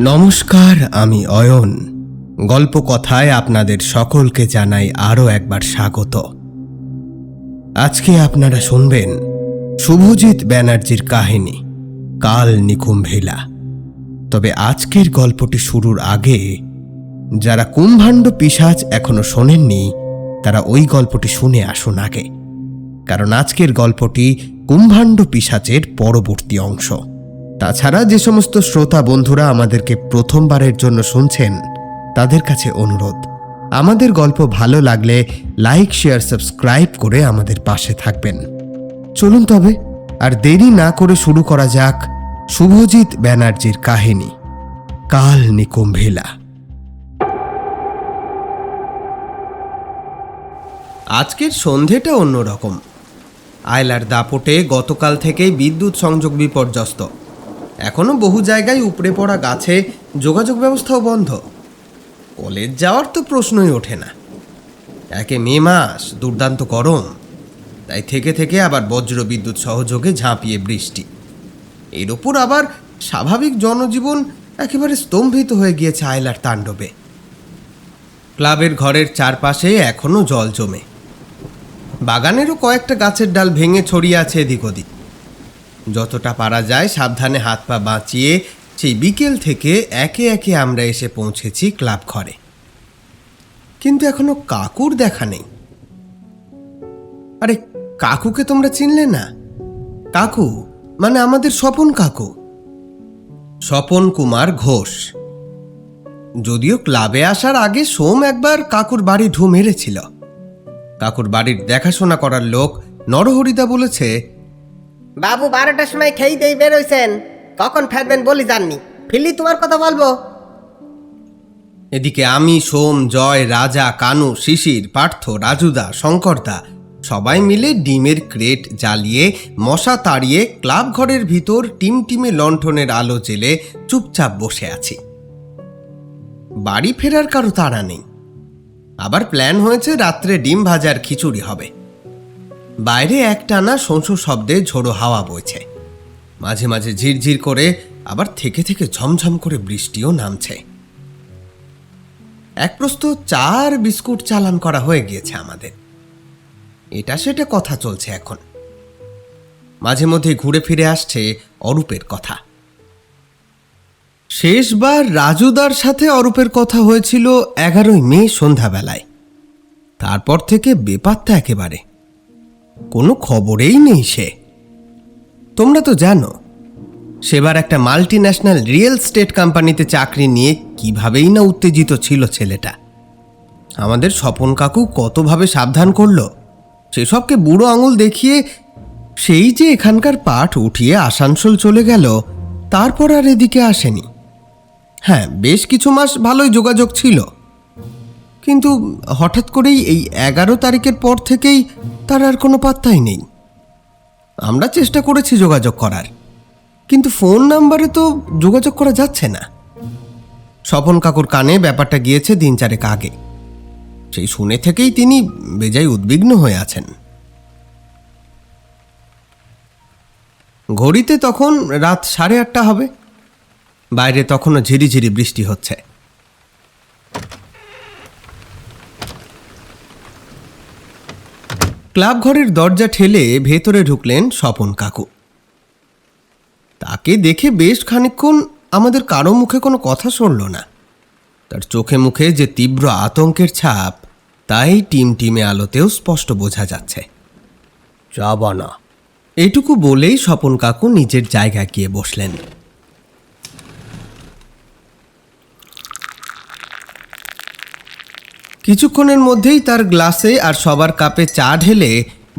নমস্কার, আমি অয়ন। গল্প কথায় আপনাদের সকলকে জানাই আরও একবার স্বাগত। আজকে আপনারা শুনবেন শুভজিৎ ব্যানার্জির কাহিনী কাল নিকুম্ভিলা। তবে আজকের গল্পটি শুরুর আগে যারা কুম্ভাণ্ড পিশাচ এখনো শোনেননি তারা ওই গল্পটি শুনে আসুন আগে, কারণ আজকের গল্পটি কুম্ভাণ্ড পিশাচের পরবর্তী অংশ। তাছাড়া যে সমস্ত শ্রোতা বন্ধুরা আমাদেরকে প্রথমবারের জন্য শুনছেন তাদের কাছে অনুরোধ, আমাদের গল্প ভালো লাগলে লাইক, শেয়ার, সাবস্ক্রাইব করে আমাদের পাশে থাকবেন। চলুন তবে আর দেরি না করে শুরু করা যাক শুভজিৎ ব্যানার্জির কাহিনী কাল নিকুম্ভিলা। আজকের সন্ধেটা অন্যরকম। আয়লার দাপটে গতকাল থেকেই বিদ্যুৎ সংযোগ বিপর্যস্ত। এখনো বহু জায়গায় উপড়ে পড়া গাছে যোগাযোগ ব্যবস্থাও বন্ধ। কলেজ যাওয়ার তো প্রশ্নই ওঠে না। একে মে মাস, দুর্দান্ত গরম, তাই থেকে থেকে আবার বজ্র বিদ্যুৎ সহযোগে ঝাঁপিয়ে বৃষ্টি। এর ওপর আবার স্বাভাবিক জনজীবন একেবারে স্তম্ভিত হয়ে গিয়েছে আয়লার তাণ্ডবে। ক্লাবের ঘরের চারপাশে এখনো জল জমে। বাগানেরও কয়েকটা গাছের ডাল ভেঙে ছড়িয়ে আছে এদিক ওদিক। যতটা পারা যায় সাবধানে হাত পা বাঁচিয়ে সেই বিকেল থেকে একে একে আমরা এসে পৌঁছেছি ক্লাব ঘরে। কিন্তু এখনো কাকুর দেখা নেই। আরে কাকুকে তোমরা চিনলে না? কাকু মানে আমাদের স্বপন কাকু, স্বপন কুমার ঘোষ। যদিও ক্লাবে আসার আগে সোম একবার কাকুর বাড়ি ঢু মেরেছিল। কাকুর বাড়ির দেখাশোনা করার লোক নরহরিদা বলেছে, বাবু 12টার সময় খেয়ে দিয়ে বেরোইছেন, কখন ফেরবেন বলি জাননি, ফিরলি তোমার কথা বলবো। এদিকে আমি, সোম, জয়, রাজা, কানু, শিশির, পার্থ, রাজুদা, শঙ্করদা সবাই মিলে ডিমের ক্রেট জ্বালিয়ে মশা তাড়িয়ে ক্লাব ঘরের ভিতর টিমটিমে লণ্ঠনের আলো জেলে চুপচাপ বসে আছি। বাড়ি ফেরার কারো তাড়া নেই। আবার প্ল্যান হয়েছে রাত্রে ডিম ভাজার খিচুড়ি হবে। বাইরে একটানা শোঁ শব্দে ঝোড়ো হাওয়া বইছে। মাঝে মাঝে ঝিরঝির করে আবার থেকে থেকে ঝমঝম করে বৃষ্টিও নামছে। এক প্রস্ত চার বিস্কুট চালান করা হয়ে গিয়েছে আমাদের। এটা সেটা কথা চলছে এখন। মাঝে মধ্যে ঘুরে ফিরে আসছে অরূপের কথা। শেষবার রাজুদার সাথে অরূপের কথা হয়েছিল 11ই মে সন্ধ্যাবেলায়। তারপর থেকে বেপাত্তা একেবারে, কোনো খবরেই নেই সে। তোমরা তো জানো সেবার একটা মাল্টি ন্যাশনাল রিয়েল স্টেট কোম্পানিতে চাকরি নিয়ে কিভাবেই না উত্তেজিত ছিল ছেলেটা। আমাদের স্বপন কাকু কতভাবে সাবধান করলো, সেসবকে বুড়ো আঙুল দেখিয়ে সেই যে এখানকার পাঠ উঠিয়ে আসানসোল চলে গেল, তারপর আর এদিকে আসেনি। হ্যাঁ, বেশ কিছু মাস ভালোই যোগাযোগ ছিল, কিন্তু হঠাৎ করেই এই 11 তারিখের পর থেকেই তার আর কোনো পাত্তাই নেই। আমরা চেষ্টা করেছি যোগাযোগ করার, কিন্তু ফোন নাম্বারে তো যোগাযোগ করা যাচ্ছে না। স্বপন কাকুর কানে ব্যাপারটা গিয়েছে দিন 4 আগে। সেই শুনে থেকেই তিনি বেজায় উদ্বিগ্ন হয়ে আছেন। ঘড়িতে তখন রাত 8:30 হবে। বাইরে তখনও ঝিরিঝিরি বৃষ্টি হচ্ছে। ক্লাব ঘরের দরজা ঠেলে ভেতরে ঢুকলেন স্বপন কাকু। তাকে দেখে বেশ খানিকক্ষণ আমাদের কারো মুখে কোনো কথা শুনল না। তার চোখে মুখে যে তীব্র আতঙ্কের ছাপ, তাই টিমটিমে আলোতেও স্পষ্ট বোঝা যাচ্ছে। যাবা না, এটুকু বলেই স্বপন কাকু নিজের জায়গায় গিয়ে বসলেন। কিছুক্ষণের মধ্যেই তার গ্লাসে আর সবার কাপে চা ঢেলে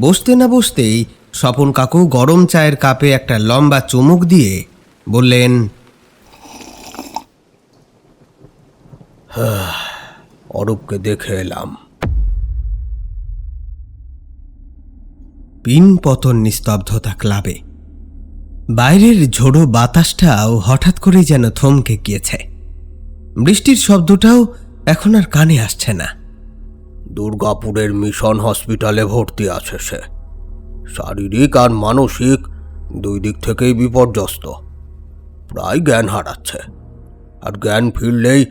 বসতে না বসতেই স্বপন কাকু গরম চায়ের কাপে একটা লম্বা চুমুক দিয়ে বললেন, অরূপকে দেখে এলাম। পিন পতন নিস্তব্ধতা ক্লাবে। বাইরের ঝোড়ো বাতাসটাও হঠাৎ করেই যেন থমকে গিয়েছে। বৃষ্টির শব্দটাও এখন আর কানে আসছে না। দুর্গাপুরের মিশন হসপিটালে ভর্তি আছে সে। শারীরিক আর মানসিক দুই দিক থেকেই বিপর্যস্ত, প্রায় জ্ঞান হারাচ্ছে। আর জ্ঞান ফিরলেই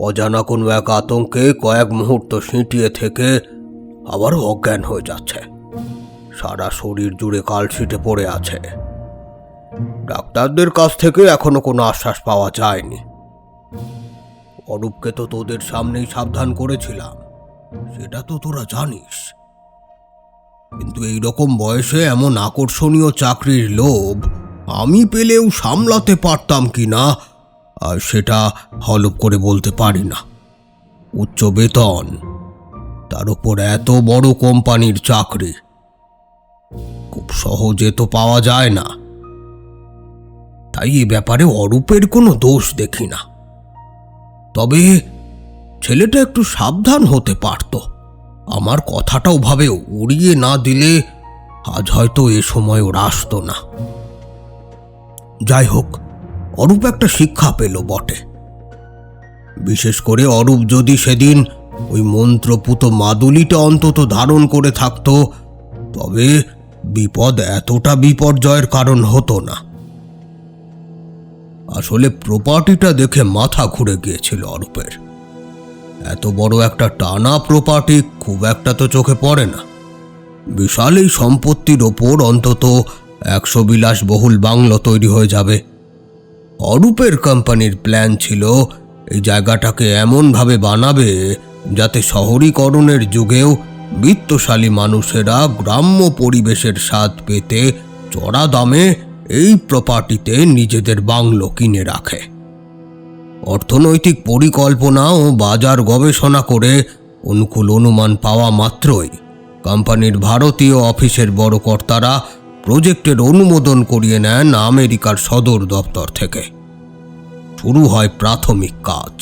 অজানা কোনো এক আতঙ্কে কয়েক মুহূর্ত সিঁটিয়ে থেকে আবার অজ্ঞান হয়ে যাচ্ছে। সারা শরীর জুড়ে কালশিটে পড়ে আছে। ডাক্তারদের কাছ থেকে এখনো কোনো আশ্বাস পাওয়া যায়নি। অরূপকে তো তোদের সামনেই সাবধান করেছিলাম, সেটা তো তোরা জানিস। কিন্তু এইরকম বয়সে এমন আকর্ষণীয় চাকরির লোভ আমি পেলেও সামলাতে পারতাম কি না সেটা হলফ করে বলতে পারি না। উচ্চ বেতন, তার উপর এত বড় কোম্পানির চাকরি খুব সহজে তো পাওয়া যায় না। তাই এ ব্যাপারে অরূপের কোনো দোষ দেখি না। তবে ছেলেটা একটু সাবধান হতে পারত। আমার কথাটা ওভাবে উড়িয়ে না দিলে আজ হয়তো এ সময় ওর আসতো না। যাই হোক, অরূপ একটা শিক্ষা পেল বটে। বিশেষ করে অরূপ যদি সেদিন ওই মন্ত্রপুত মাদুলিটা অন্তত ধারণ করে থাকতো, তবে বিপদ এতটা বিপর্যয়ের কারণ হতো না। আসলে প্রপার্টিটা দেখে মাথা ঘুরে গিয়েছিল অরূপের। এত বড় একটা টানা প্রপার্টি খুব একটা তো চোখে পড়ে না। বিশাল এই সম্পত্তির ওপর অন্তত 100 বিলাসবহুল বাংলো তৈরি হয়ে যাবে। অরূপের কোম্পানির প্ল্যান ছিল এই জায়গাটাকে এমনভাবে বানাবে যাতে শহরীকরণের যুগেও বিত্তশালী মানুষেরা গ্রাম্য পরিবেশের স্বাদ পেতে চড়া দামে এই প্রপার্টিতে নিজেদের বাংলো কিনে রাখে। অর্থনৈতিক পরিকল্পনা ও বাজার গবেষণা করে অনুকূল অনুমান পাওয়া মাত্রই কোম্পানির ভারতীয় অফিসের বড় কর্তারা প্রজেক্টের অনুমোদন করিয়ে নেন আমেরিকার সদর দপ্তর থেকে। শুরু হয় প্রাথমিক কাজ।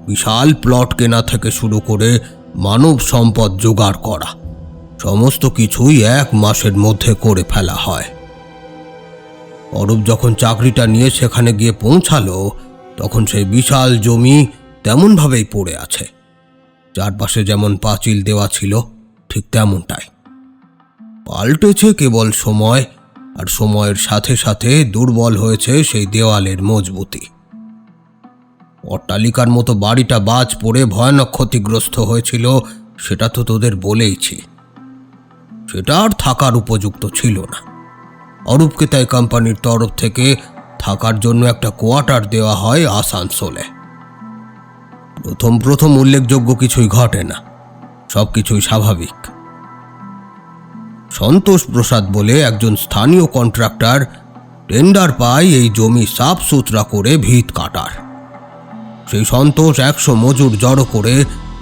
বিশাল প্লট কেনা থেকে শুরু করে মানব সম্পদ জোগাড় করা, সমস্ত কিছুই 1 মাসের মধ্যে করে ফেলা হয়। অরূপ যখন চাকরিটা নিয়ে সেখানে গিয়ে পৌঁছালো, তখন সেই বিশাল জমি তেমনভাবেই পড়ে আছে। চারপাশে যেমন পাঁচিল দেওয়া ছিল ঠিক তেমনটাই। পাল্টেছে কেবল সময়, আর সময়ের সাথে সাথে দুর্বল হয়েছে সেই দেওয়ালের মজবুতি। অট্টালিকার মতো বাড়িটা বাজ পড়ে ভয়ানক ক্ষতিগ্রস্ত হয়েছিল, সেটা তো তোদের বলেইছি। সেটা আর থাকার উপযুক্ত ছিল না। অরূপকে তাই কোম্পানির তরফ থেকে থাকার জন্য একটা কোয়ার্টার দেওয়া হয় আসানসোলে। প্রথম উল্লেখযোগ্য কিছুই ঘটে না, সবকিছুই স্বাভাবিক। সন্তোষ প্রসাদ বলে একজন স্থানীয় কন্ট্রাক্টর টেন্ডার পায় এই জমি সাফ সুতরা করে ভিত কাটার। সেই সন্তোষ 100 মজুর জড়ো করে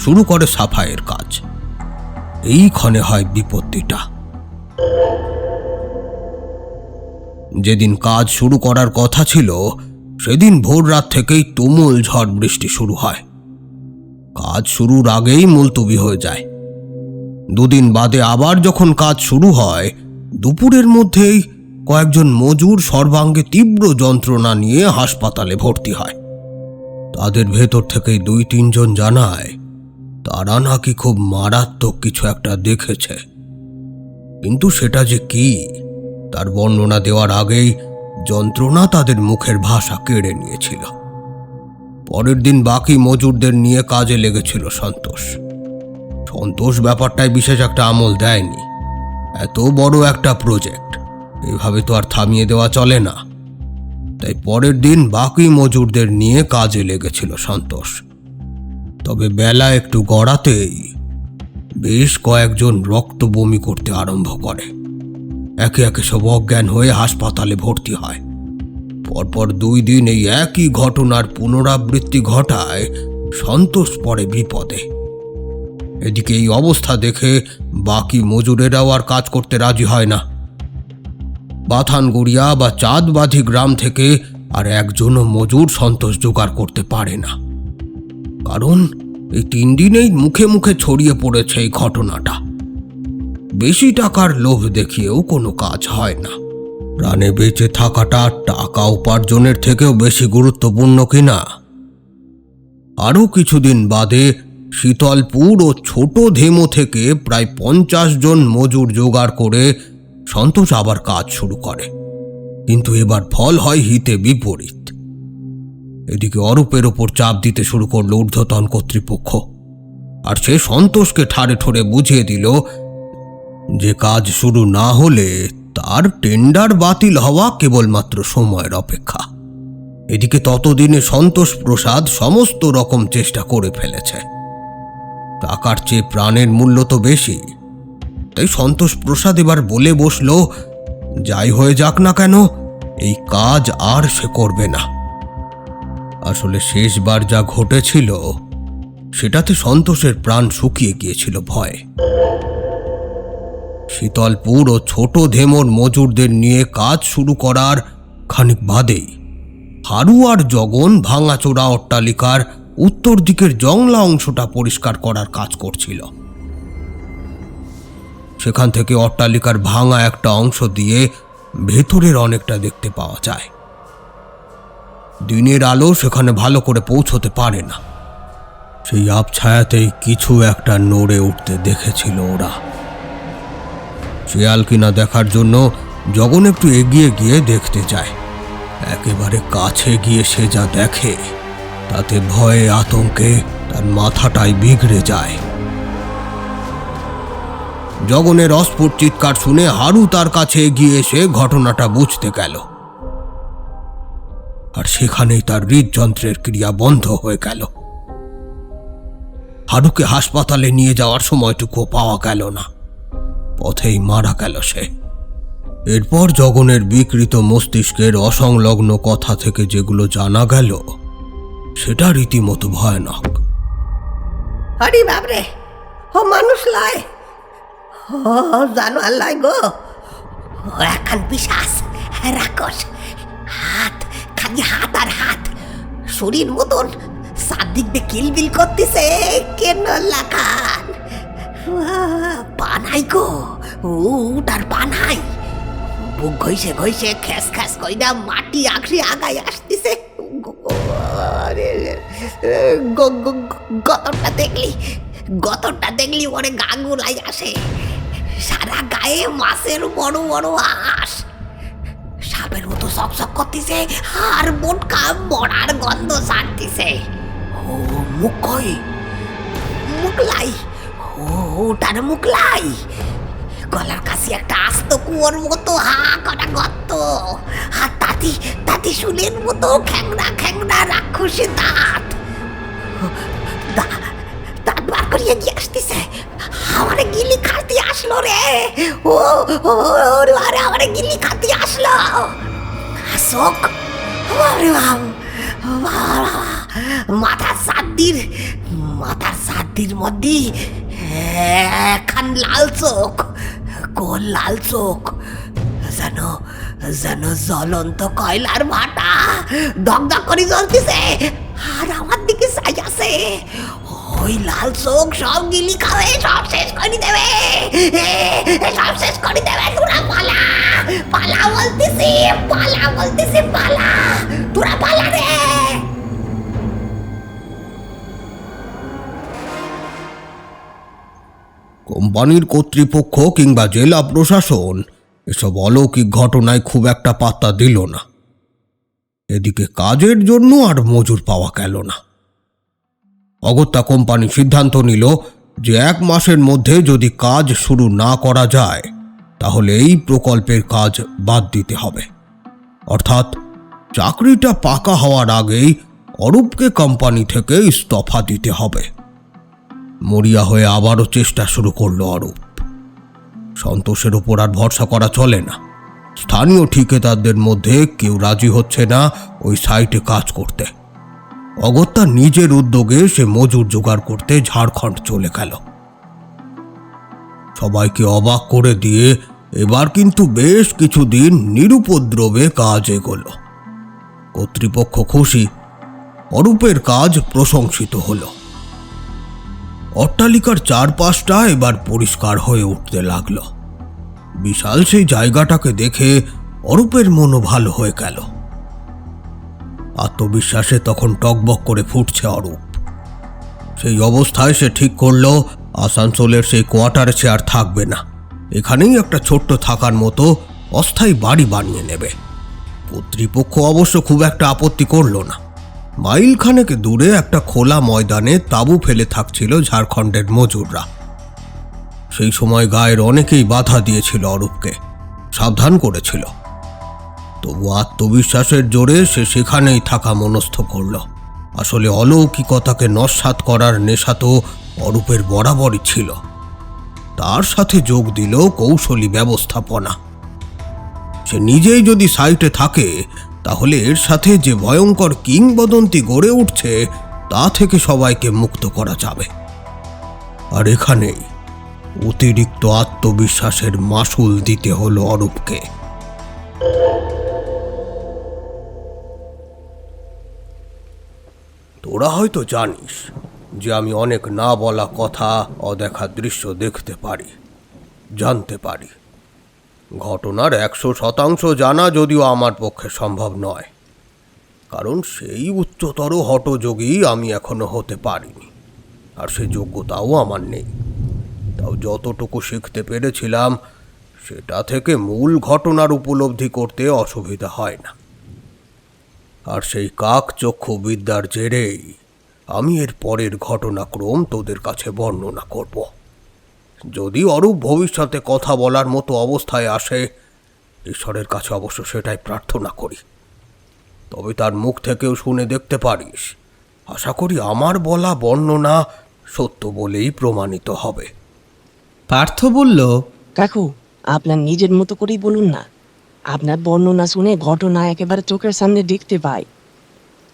শুরু করে সাফাইয়ের কাজ। এইখানে হয় বিপত্তিটা। যেদিন কাজ শুরু করার কথা ছিল, সেদিন ভোর রাত থেকেই তুমুল ঝড় বৃষ্টি শুরু হয়। কাজ শুরুর আগেই মুলতবি হয়ে যায়। 2 দিন বাদে আবার যখন কাজ শুরু হয়, দুপুরের মধ্যেই কয়েকজন মজুর সর্বাঙ্গে তীব্র যন্ত্রণা নিয়ে হাসপাতালে ভর্তি হয়। তাদের ভেতর থেকেই 2-3 জন জানায় তারা নাকি খুব মারাত্মক কিছু একটা দেখেছে। কিন্তু সেটা যে কি, তার বর্ণনা দেওয়ার আগেই যন্ত্রণা তাদের মুখের ভাষা কেড়ে নিয়েছিল। পরের দিন বাকি মজুরদের নিয়ে কাজে লেগেছিল সন্তোষ ব্যাপারটায় বিশেষ একটা আমল দেয়নি। এত বড় একটা প্রজেক্ট এভাবে তো আর থামিয়ে দেওয়া চলে না। তাই পরের দিন বাকি মজুরদের নিয়ে কাজে লেগেছিল সন্তোষ। তবে বেলা একটু গড়াতেই বেশ কয়েকজন রক্ত বমি করতে আরম্ভ করে। একে একে সব অজ্ঞান হয়ে হাসপাতালে ভর্তি হয়। পরপর 2 দিন এই একই ঘটনার পুনরাবৃত্তি ঘটায় সন্তোষ পড়ে বিপদে। এদিকে এই অবস্থা দেখে বাকি মজুরেরাও আর কাজ করতে রাজি হয় না। বাথানগড়িয়া বা চাঁদবাঁধি গ্রাম থেকে আর একজনও মজুর সন্তোষ জোগাড় করতে পারে না। কারণ এই 3 দিনেই মুখে মুখে ছড়িয়ে পড়েছে এই ঘটনাটা। বেশি টাকার লোভ দেখিয়েও কোনো কাজ হয় না। প্রাণে বেঁচে থাকাটা টাকা উপার্জনের থেকেও বেশি গুরুত্বপূর্ণ কিনা। আরও কিছুদিন বাদে শীতলপুর ও ছোট ধেমো থেকে প্রায় 50 জন মজুর জোগাড় করে সন্তোষ আবার কাজ শুরু করে। কিন্তু এবার ফল হয় হিতে বিপরীত। এদিকে অরূপের ওপর চাপ দিতে শুরু করলো ঊর্ধ্বতন কর্তৃপক্ষ। আর সে সন্তোষকে ঠাড়ে ঠোড়ে বুঝিয়ে দিল যে কাজ শুরু না হলে তার টেন্ডার বাতিল হওয়া কেবলমাত্র সময়ের অপেক্ষা। এদিকে ততদিনে সন্তোষ প্রসাদ সমস্ত রকম চেষ্টা করে ফেলেছে। টাকার চেয়ে প্রাণের মূল্য তো বেশি, তাই সন্তোষ প্রসাদ এবার বলে বসল, যাই হয়ে যাক না কেন এই কাজ আর সে করবে না। আসলে শেষবার যা ঘটেছিল সেটাতে সন্তোষের প্রাণ শুকিয়ে গিয়েছিল ভয়ে। শীতলপুর ও ছোট ধেমর মজুরদের নিয়ে কাজ শুরু করার খানিক বাদেই হারু আর জগন ভাঙাচোরা অট্টালিকার উত্তর দিকের জংলা অংশটা পরিষ্কার করার কাজ করছিল। সেখান থেকে অট্টালিকার ভাঙা একটা অংশ দিয়ে ভেতরের অনেকটা দেখতে পাওয়া যায়। দিনের আলো সেখানে ভালো করে পৌঁছতে পারে না। সেই আবছায়াতেই কিছু একটা নড়ে উঠতে দেখেছিল ওরা। শিয়াল কিনা দেখার জন্য জগন একটু এগিয়ে গিয়ে দেখতে যায়। একেবারে কাছে গিয়ে সে যা দেখে তাতে ভয়ে আতঙ্কে তার মাথাটাই বিগড়ে যায়। জগনের অস্ফুট চিৎকার শুনে হারু তার কাছে এগিয়ে এসে ঘটনাটা বুঝতে গেল। আর সেখানেই তার হৃদযন্ত্রের ক্রিয়া বন্ধ হয়ে গেল। হারুকে হাসপাতালে নিয়ে যাওয়ার সময়টুকু পাওয়া গেল না, পথেই মারা গেল সে। এরপর জগনের বিকৃত মস্তিষ্কের অসংলগ্ন কথা থেকে যেগুলো জানা গেল সেটা রীতিমতো ভয়ানক। আরে বাবরে, ও মানুষ লয়, ও জানোয়ার লয় গো, ও এখন পিশাচ রাক্ষস। হাত, খালি হাত আর হাত, শরীর মতন চারদিক দিয়ে কিলবিল করতেছে। কেন লাখান পানাই গো, উটার পানাই বুক ঘইসে ঘইসে খ্যাস খ্যাস কইরা মাটি আখড়ি আগায় আসতেছে। গতরটা দেখলি ওরে গা গুলাই আসে। সারা গায়ে মাছের বড় বড় আঁশ, সাপের মতো চকচক করতেছে, আর মোটকা মরার গন্ধ ছাড়তেছে। ও মুখ কই, মুকলাই, ওটার মুকলাই। গলার কাছে একটা আস্ত কুয়োর মতো হা করা গর্ত, আর তাতি শুলের মতো খ্যাংরা খ্যাংরা রাক্ষসী দাঁত। দাঁত বার করিয়ে দিয়ে আসতেছে। আমারে গিলি খাতে আসলো রে, ও আরে আমারে গিলি খাতে আসলো। চোখ, মাথার সাদ্দির মধ্যে খান লাল চোখ, গোল লাল চোখ, যেন জ্বলন্ত কয়লার ভাটা দগদগ করে জ্বলতেছে, আর আমার দিকে চাই আছে। ওই লাল চোখ সব গিলি খাবে, সব শেষ করে দেবে, সব শেষ করে দেবে। তোরা পালা, পালা বলতেছি, পালা বলতেছি, পালা, তোরা পালা রে। কোম্পানির কর্তৃপক্ষ কিংবা জেলা প্রশাসন এসব অলৌকিক ঘটনায় খুব একটা পাত্তা দিল না। এদিকে কাজের জন্য আর মজুর পাওয়া গেল না। অগত্যা কোম্পানি সিদ্ধান্ত নিল যে 1 মাসের মধ্যে যদি কাজ শুরু না করা যায় তাহলে এই প্রকল্পের কাজ বাদ দিতে হবে। অর্থাৎ চাকরিটা পাকা হওয়ার আগেই অরূপকে কোম্পানি থেকে ইস্তফা দিতে হবে। মরিয়া হয়ে আবারও চেষ্টা শুরু করলো অরূপ। সন্তোষের ওপর আর ভরসা করা চলে না। স্থানীয় ঠিকাদারদের মধ্যে কেউ রাজি হচ্ছে না ওই সাইটে কাজ করতে। অগত্যা নিজের উদ্যোগে সে মজুর জোগাড় করতে ঝাড়খণ্ড চলে গেল। সবাইকে অবাক করে দিয়ে এবার কিন্তু বেশ কিছুদিন নিরুপদ্রবে কাজ এগোলো। কর্তৃপক্ষ খুশি, অরূপের কাজ প্রশংসিত হলো। অট্টালিকার চারপাশটা এবার পরিষ্কার হয়ে উঠতে লাগলো। বিশাল সেই জায়গাটাকে দেখে অরূপের মনও ভালো হয়ে গেল। আত্মবিশ্বাসে তখন টকবক করে ফুটছে অরূপ। সেই অবস্থায় সে ঠিক করলো আসানসোলের সেই কোয়ার্টারে সে আর থাকবে না, এখানেই একটা ছোট্ট থাকার মতো অস্থায়ী বাড়ি বানিয়ে নেবে। কর্তৃপক্ষ অবশ্য খুব একটা আপত্তি করল না। মাইলখানেক দূরে একটা খোলা ময়দানে তাঁবু ফেলে থাকছিল ঝাড়খণ্ডের মজুররা। সেই সময় গায়ের অনেকেই বাধা দিয়েছিল অরূপকে, সাবধান করেছিল। তবু আত্মবিশ্বাসের জোরে সে সেখানেই থাকা মনস্থ করল। আসলে অলৌকিকতাকে নস্যাৎ করার নেশা তো অরূপের বরাবরই ছিল। তার সাথে যোগ দিল কৌশলী ব্যবস্থাপনা। সে নিজেই যদি সাইটে থাকে, তাহলে এর সাথে যে ভয়ঙ্কর কিংবদন্তি গড়ে উঠছে তা থেকে সবাইকে মুক্ত করা যাবে। আর এখানেই অতিরিক্ত আত্মবিশ্বাসের মাসুল দিতে হলো অরূপকে। তোরা হয়তো জানিস যে আমি অনেক না বলা কথা, অদেখা দৃশ্য দেখতে পারি, জানতে পারি। ঘটনার 100% জানা যদিও আমার পক্ষে সম্ভব নয়, কারণ সেই উচ্চতর হঠযোগী আমি এখনো হতে পারিনি, আর সে যোগ্যতাও আমার নেই। তাও যতটুকু শিখতে পেরেছিলাম সেটা থেকে মূল ঘটনার উপলব্ধি করতে অসুবিধা হয় না। আর সেই কাকচক্ষু বিদ্যার জেরেই আমি এর পরের ঘটনাক্রম তোদের কাছে বর্ণনা করব। যদি অরূপ ভবিষ্যতে কথা বলার মতো অবস্থায় আসে, ঈশ্বরের কাছে অবশ্য সেটাই প্রার্থনা করি, তবে তার মুখ থেকেও শুনে দেখতে পারিস। আশা করি আমার বলা বর্ণনা সত্য বলেই প্রমাণিত হবে। পার্থ বলল, কাকু, আপনার নিজের মতো করেই বলুন না। আপনার বর্ণনা শুনে ঘটনা একেবারে চোখের সামনে দেখতে পাই।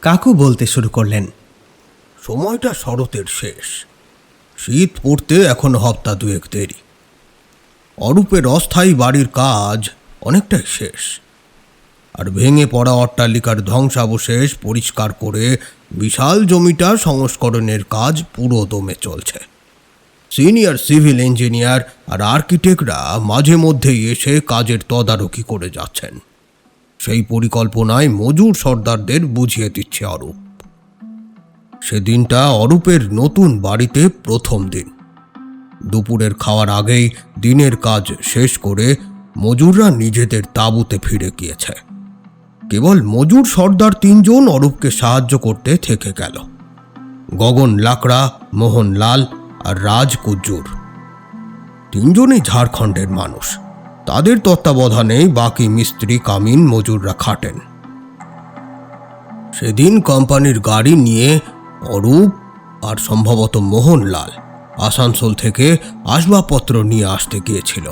কাকু বলতে শুরু করলেন, সময়টা শরতের শেষ, শীত পড়তে এখন হপ্তা দুয়েক দেরি। অরূপের অস্থায়ী বাড়ির কাজ অনেকটাই শেষ, আর ভেঙে পড়া অট্টালিকার ধ্বংসাবশেষ পরিষ্কার করে বিশাল জমিটা সংস্করণের কাজ পুরো দমে চলছে। সিনিয়র সিভিল ইঞ্জিনিয়ার আর আর্কিটেক্টরা মাঝে মধ্যেই এসে কাজের তদারকি করে যাচ্ছেন। সেই পরিকল্পনায় মজুর সর্দারদের বুঝিয়ে দিচ্ছে অরূপ। সেদিনটা অরূপের নতুন বাড়িতে প্রথম দিন। দুপুরের খাওয়ার আগেই দিনের কাজ শেষ করে মজুররা নিজেদের তাঁবুতে ফিরে গিয়েছে। কেবল মজুর সর্দার 3 জন অরূপকে সাহায্য করতে থেকে গেল। গগন লাকড়া, মোহন লাল আর রাজ কুজ্জুর 3 জনই ঝাড়খণ্ডের মানুষ। তাদের তত্ত্বাবধানেই বাকি মিস্ত্রি কামিন মজুররা খাটেন। সেদিন কোম্পানির গাড়ি নিয়ে অরূপ আর সম্ভবত মোহনলাল আসানসোল থেকে আসবাবপত্র নিয়ে আসতে গিয়েছিল।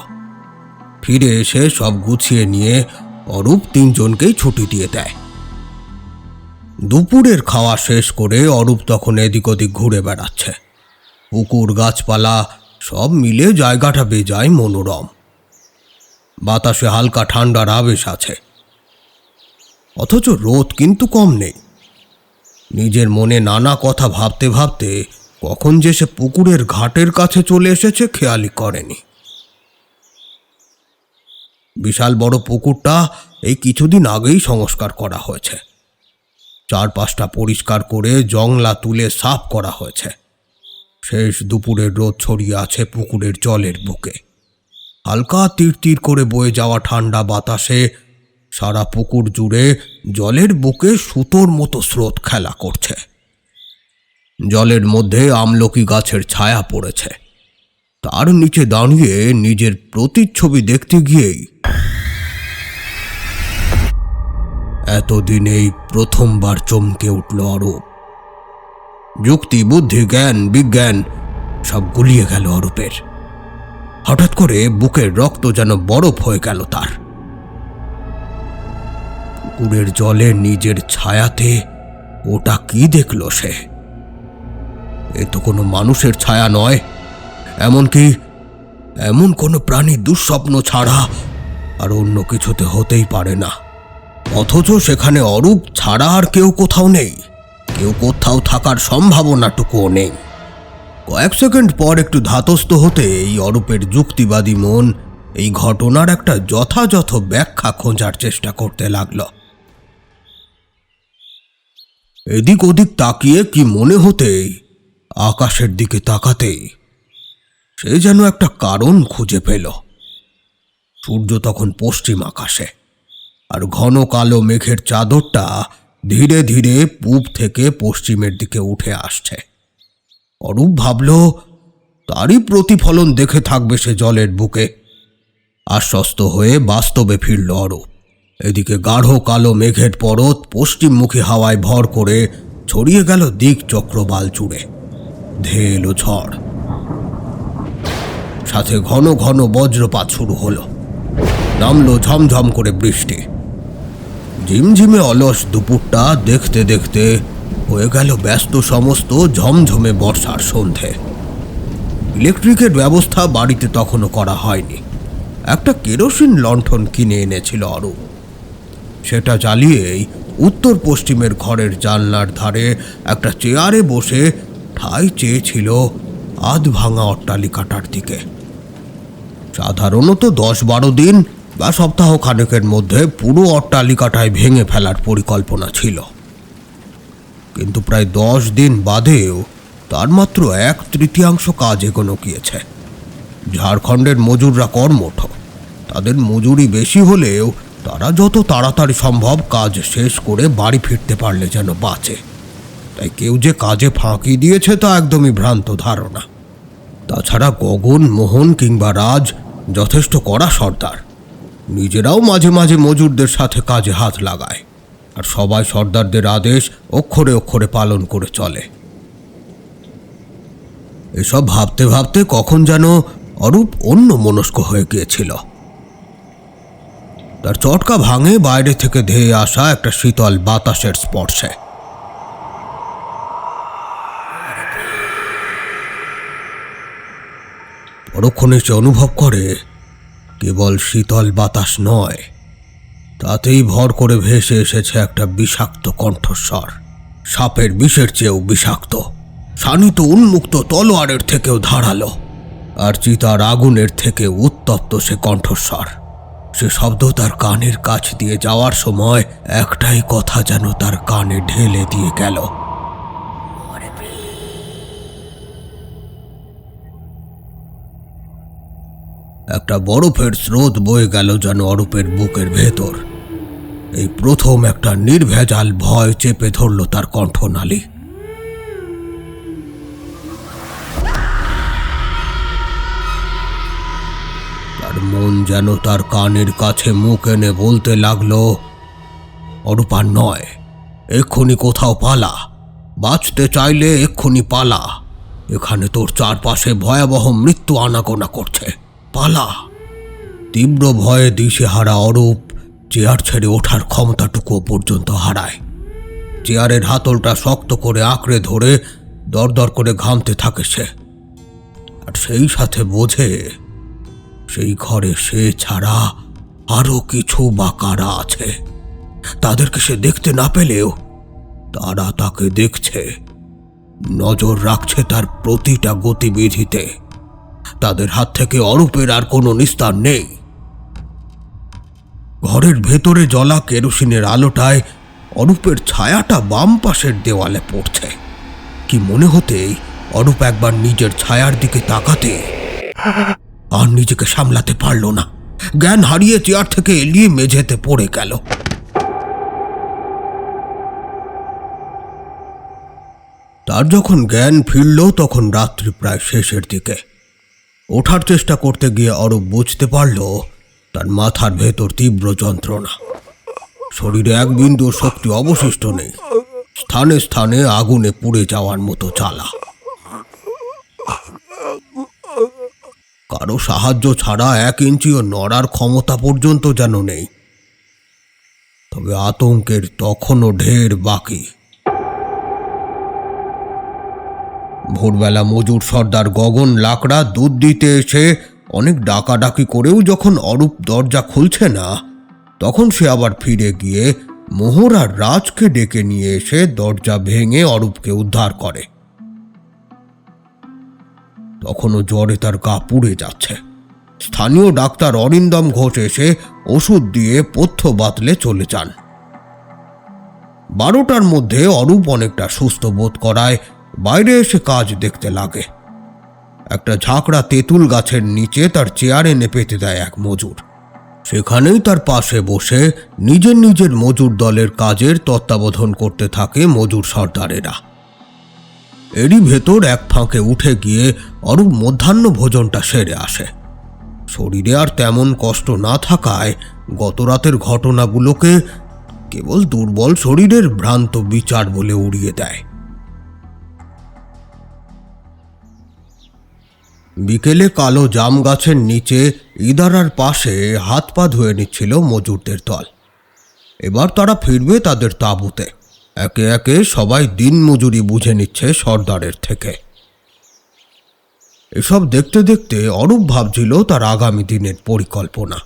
ফিরে এসে সব গুছিয়ে নিয়ে অরূপ 3 জনকেই ছুটি দিয়ে দেয়। দুপুরের খাওয়া শেষ করে অরূপ তখন এদিক ওদিক ঘুরে বেড়াচ্ছে। পুকুর, গাছপালা সব মিলে জায়গাটা বেজায় মনোরম। বাতাসে হালকা ঠান্ডার আবেশ আছে, অথচ রোদ কিন্তু কম নেই। নিজের মনে নানা কথা ভাবতে ভাবতে কখন যে সে পুকুরের ঘাটের কাছে চলে এসেছে খেয়ালই করেনি। বিশাল বড় পুকুরটা এই কিছুদিন আগেই সংস্কার করা হয়েছে। চারপাশটা পরিষ্কার করে জংলা তুলে সাফ করা হয়েছে। শেষ দুপুরের রোদ ছড়িয়ে আছে পুকুরের জলের বুকে। হালকা তীর করে বয়ে যাওয়া ঠান্ডা বাতাসে সারা পুকুর জুড়ে জলের বুকে সুতোর মতো স্রোত খেলা করছে। জলের মধ্যে আমলকি গাছের ছায়া পড়েছে। তার নিচে দাঁড়িয়ে নিজের প্রতিচ্ছবি দেখতে গিয়েই এতদিনেই প্রথমবার চমকে উঠল অরূপ। যুক্তি, বুদ্ধি, জ্ঞান, বিজ্ঞান সব গুলিয়ে গেল অরূপের। হঠাৎ করে বুকের রক্ত যেন বরফ হয়ে গেল তার। পুকুরের জলে নিজের ছায়াতে ওটা কি দেখল সে? এ তো কোনো মানুষের ছায়া নয়, এমনকি এমন কোনো প্রাণী দুঃস্বপ্ন ছাড়া আর অন্য কিছুতে হতেই পারে না। অথচ সেখানে অরূপ ছাড়া আর কেউ কোথাও নেই, কেউ কোথাও থাকার সম্ভাবনাটুকুও নেই। কয়েক সেকেন্ড পর একটু ধাতস্থ হতে এই অরূপের যুক্তিবাদী মন এই ঘটনার একটা যথাযথ ব্যাখ্যা খোঁজার চেষ্টা করতে লাগল। এদিক ওদিক তাকিয়ে কি মনে হতেই আকাশের দিকে তাকাতেই সে যেন একটা কারণ খুঁজে পেল। সূর্য তখন পশ্চিম আকাশে, আর ঘন কালো মেঘের চাদরটা ধীরে ধীরে পূব থেকে পশ্চিমের দিকে উঠে আসছে। অরূপ ভাবল তারই প্রতিফলন দেখে থাকবে সে জলের বুকে। আশ্বস্ত হয়ে বাস্তবে ফিরল অরূপ। এদিকে গাঢ় কালো মেঘের পরত পশ্চিমমুখী হাওয়ায় ভর করে ছড়িয়ে গেল দিক চক্রবাল জুড়ে। ধেয়ে এলো ঝড়, সাথে ঘন ঘন বজ্রপাত শুরু হলো। নামলো ঝমঝম করে বৃষ্টি। ঝিমঝিমে অলস দুপুরটা দেখতে দেখতে হয়ে গেল ব্যস্ত সমস্ত ঝমঝমে বর্ষার সন্ধে। ইলেকট্রিকের ব্যবস্থা বাড়িতে তখনও করা হয়নি। একটা কেরোসিন লণ্ঠন কিনে এনেছিল অরূপ। সেটা জ্বালিয়েই উত্তর পশ্চিমের ঘরের জানলার ধারে একটা চেয়ারে বসে ঠাঁই চেয়েছিল আধ ভাঙা অট্টালিকাটার দিকে। সাধারণত 10-12 দিন বা সপ্তাহ খানেকের মধ্যে পুরো অট্টালিকাটায় ভেঙে ফেলার পরিকল্পনা ছিল, কিন্তু প্রায় 10 দিন বাদেও তার মাত্র 1/3 কাজ এগোনো গিয়েছে। ঝাড়খণ্ডের মজুররা কর্মঠ। তাদের মজুরি বেশি হলেও তারা যত তাড়াতাড়ি সম্ভব কাজ শেষ করে বাড়ি ফিরতে পারলে যেন বাঁচে। তাই কেউ যে কাজে ফাঁকি দিয়েছে তা একদমই ভ্রান্ত ধারণা। তাছাড়া গগন, মোহন কিংবা রাজ যথেষ্ট কড়া সর্দার। নিজেরাও মাঝে মাঝে মজুরদের সাথে কাজে হাত লাগায়, আর সবাই সর্দারদের আদেশ অক্ষরে অক্ষরে পালন করে চলে। এসব ভাবতে ভাবতে কখন যেন অরূপ অন্য মনস্ক হয়ে গিয়েছিল। তার চটকা ভাঙে বাইরে থেকে ধেয়ে আসা একটা শীতল বাতাসের স্পর্শে। পরক্ষণে সে অনুভব করে কেবল শীতল বাতাস নয়, তাতেই ভর করে ভেসে এসেছে একটা বিষাক্ত কণ্ঠস্বর। সাপের বিষের চেয়েও বিষাক্ত, শানিত উন্মুক্ত তলোয়ারের থেকেও ধারালো, আর চিতার আগুনের থেকে উত্তপ্ত সে কণ্ঠস্বর। সে শব্দ তার কানের কাছ দিয়ে যাওয়ার সময় একটাই কথা যেন তার কানে ঢেলে দিয়ে গেল। একটা বরফের স্রোত বয়ে গেল যেন অরূপের বুকের ভেতর। এই প্রথম একটা নির্ভেজাল ভয় চেপে ধরল তার কণ্ঠনালী। তার মন যেন তার কানের কাছে মুখ এনে বলতে লাগলো, অরূপ আর নয়, এক্ষুনি কোথাও পালা। বাঁচতে চাইলে এক্ষুনি পালা। এখানে তোর চারপাশে ভয়াবহ মৃত্যু আনাগোনা করছে, পালা। তীব্র ভয়ে দিশেহারা অরূপ চেয়ার ছেড়ে ওঠার ক্ষমতাটুকু পর্যন্ত হারায়। চেয়ারের হাতলটা শক্ত করে আঁকড়ে ধরে দরদর করে ঘামতে থাকে সে। আর সেই সাথে বোঝে সেই ঘরে সে ছাড়া আরো কিছু বা কারা আছে। তাদেরকে সে দেখতে না পেলেও তারা তাকে দেখছে, নজর রাখছে তার প্রতিটা গতিবিধিতে। তাদের হাত থেকে অরূপের আর কোনো নিস্তার নেই। ঘরের ভেতরে জ্বলা কেরোসিনের আলোটায় অরূপের ছায়াটা বাম পাশের দেওয়ালে পড়ছে। কি মনে হতেই অরূপ একবার নিজের ছায়ার দিকে তাকাতে আর নিজেকে সামলাতে পারল না। জ্ঞান হারিয়ে চেয়ার থেকে এলিয়ে মেঝেতে পড়ে গেল। তার যখন জ্ঞান ফিরল তখন রাত্রি প্রায় শেষের দিকে। ওঠার চেষ্টা করতে গিয়ে অরূপ বুঝতে পারল তার মাথার ভেতর তীব্র যন্ত্রণা। শরীরে এক বিন্দু শক্তি অবশিষ্ট নেই। স্থানে স্থানে আগুনে পুড়ে যাওয়ার মতো জ্বালা। কারো সাহায্য ছাড়া 1 ইঞ্চিও নড়ার ক্ষমতা পর্যন্ত যেন নেই। তবে আতঙ্কের তখনও ঢের বাকি। ভোরবেলা মজুর সর্দার গগন লাকড়া দুধ দিতে এসে অনেক ডাকাডাকি করেও যখন অরূপ দরজা খুলছে না, তখন সে আবার ফিরে গিয়ে মোহর আর রাজকে ডেকে নিয়ে এসে দরজা ভেঙে অরূপকে উদ্ধার করে। তখনও জ্বরে তার গা পুড়ে যাচ্ছে। স্থানীয় ডাক্তার অরিন্দম ঘোষ এসে ওষুধ দিয়ে পথ্য বাতলে চলে যান। 12টার মধ্যে অরূপ অনেকটা সুস্থ বোধ করায় বাইরে এসে কাজ দেখতে লাগে। একটা ঝাঁকড়া তেঁতুল গাছের নিচে তার চেয়ার এনে পেতে দেয় এক মজুর। সেখানেই তার পাশে বসে নিজের নিজের মজুর দলের কাজের তত্ত্বাবধান করতে থাকে মজুর সর্দারেরা। এরই ভেতর এক ফাঁকে উঠে গিয়ে অরূপ মধ্যাহ্ন ভোজনটা সেরে আসে। শরীরে আর তেমন কষ্ট না থাকায় গত রাতের ঘটনাগুলোকে কেবল দুর্বল শরীরের ভ্রান্ত বিচার বলে উড়িয়ে দেয়। বিকেলে কালো জাম গাছের নিচে ইদারার পাশে হাত পা ধুয়ে নিচ্ছিল মজুরদের দল। এবার তারা ফিরবে তাদের তাঁবুতে। একে একে সবাই দিন মজুরি বুঝে নিচ্ছে সর্দারের থেকে। এসব দেখতে দেখতে অরূপ ভাবছিল তার আগামী দিনের পরিকল্পনা।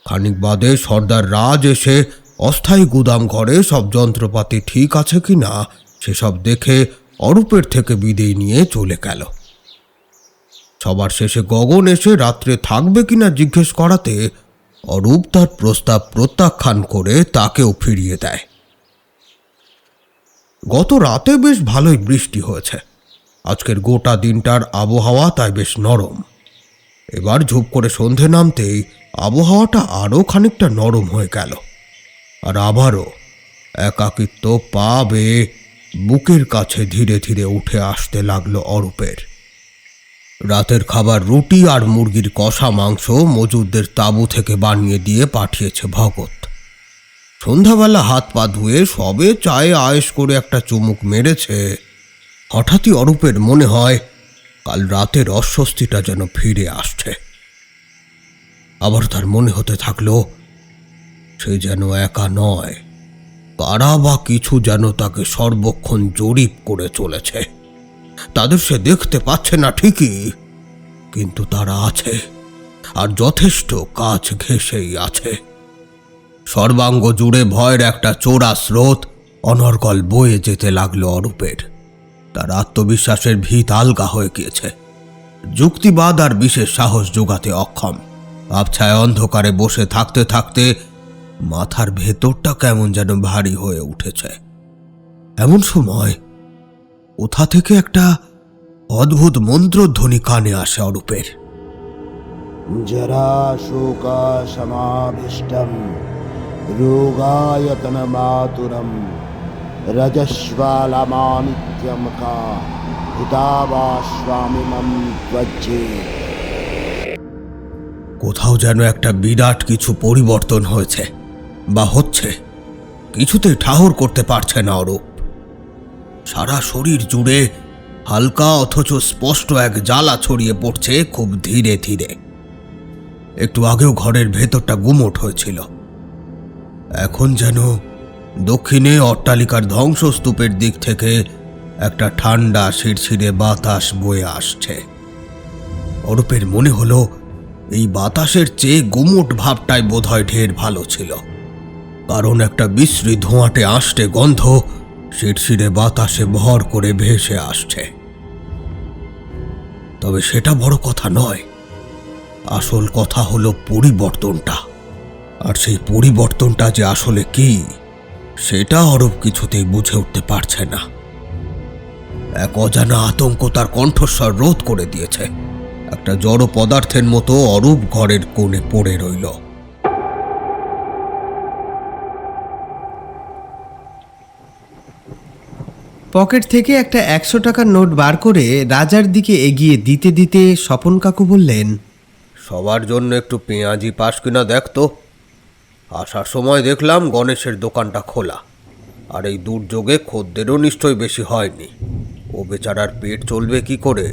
খানিক বাদে সর্দার রাজ এসে অস্থায়ী গুদাম ঘরে সব যন্ত্রপাতি ঠিক আছে কিনা সেসব দেখে অরূপের থেকে বিদেয় নিয়ে চলে গেল। সবার শেষে গগন এসে রাত্রে থাকবে কিনা জিজ্ঞেস করাতে অরূপ তার প্রস্তাব প্রত্যাখ্যান করে তাকেও ফিরিয়ে দেয়। গত রাতে বেশ ভালোই বৃষ্টি হয়েছে। আজকের গোটা দিনটার আবহাওয়া তাই বেশ নরম। এবার ঝুপ করে সন্ধে নামতেই আবহাওয়াটা আরও খানিকটা নরম হয়ে গেল। আর আবারও একাকিত্ব পা বেয়ে বুকের কাছে ধীরে ধীরে উঠে আসতে লাগলো অরূপের। রাতের খাবার রুটি আর মুরগির কষা মাংস মজুরদের তাঁবু থেকে বানিয়ে দিয়ে পাঠিয়েছে ভগত। সন্ধ্যাবেলা হাত পা ধুয়ে সবে চায়ে আয়েশ করে একটা চুমুক মেরেছে, হঠাৎই অরূপের মনে হয় কাল রাতের অস্বস্তিটা যেন ফিরে আসছে। আবার তার মনে হতে থাকলো সে যেন একা নয়, কারা বা কিছু যেন তাকে সর্বক্ষণ জরিপ করে চলেছে। তাদের সে দেখতে পাচ্ছে না ঠিকই, কিন্তু তারা আছে, আর যথেষ্ট কাজ ঘেঁষেই আছে। সর্বাঙ্গ জুড়ে ভয়ের একটা চোরা স্রোত অনর্গল বয়ে যেতে লাগলো অরূপের। তার আত্মবিশ্বাসের ভিত আলগা হয়ে গিয়েছে। যুক্তিবাদ আর বিশেষ সাহস জোগাতে অক্ষম। আবছায় অন্ধকারে বসে থাকতে থাকতে মাথার ভেতরটা কেমন যেন ভারী হয়ে উঠেছে। এমন সময় কোথা থেকে একটা অদ্ভুত মন্ত্রধ্বনি কানে আসে অরূপের। जरा शोका समाविष्टम रोगायतन मातुरम रजस्वालमानित्यम का हितावास्वामिमं त्वज्जे। কোথাও যেন একটা বিরাট কিছু পরিবর্তন হয়েছে বা হচ্ছে, কিছুতেই ঠাহর করতে পারছে না অরূপ। সারা শরীর জুড়ে হালকা অথচ স্পষ্ট এক জ্বালা ছড়িয়ে পড়ছে খুব ধীরে ধীরে। একটু আগেও ঘরের ভেতরটা গুমোট হয়েছিল, এখন যেন দক্ষিণে অট্টালিকার ধ্বংসস্তূপের দিক থেকে একটা ঠান্ডা শিরশিরে বাতাস বয়ে আসছে। অরূপের মনে হলো এই বাতাসের চেয়ে গুমোট ভাবটাই বোধহয় ঢের ভালো ছিল, কারণ একটা বিশ্রী ধোঁয়াটে আষ্টে গন্ধ শিরশিরে বাতাসে ভর করে ভেসে আসছে। তবে সেটা বড় কথা নয়, আসল কথা হলো পরিবর্তনটা। আর সেই পরিবর্তনটা যে আসলে কি সেটা অরূপ কিছুতেই বুঝে উঠতে পারছে না। এক অজানা আতঙ্ক তার কণ্ঠস্বর রোধ করে দিয়েছে। একটা জড় পদার্থের মতো অরূপ ঘরের কোণে পড়ে রইল। পকেট থেকে একটা 100 টাকার নোট বার করে রাজার দিকে এগিয়ে দিতে দিতে স্বপন কাকু বললেন, সবার জন্য একটু পেঁয়াজি পাস কিনা দেখতো। আসার সময় দেখলাম গণেশের দোকানটা খোলা, আর এই দুর্যোগে খদ্দেরও নিশ্চয়ই বেশি হয়নি। ও বেচারার পেট চলবে কি করে?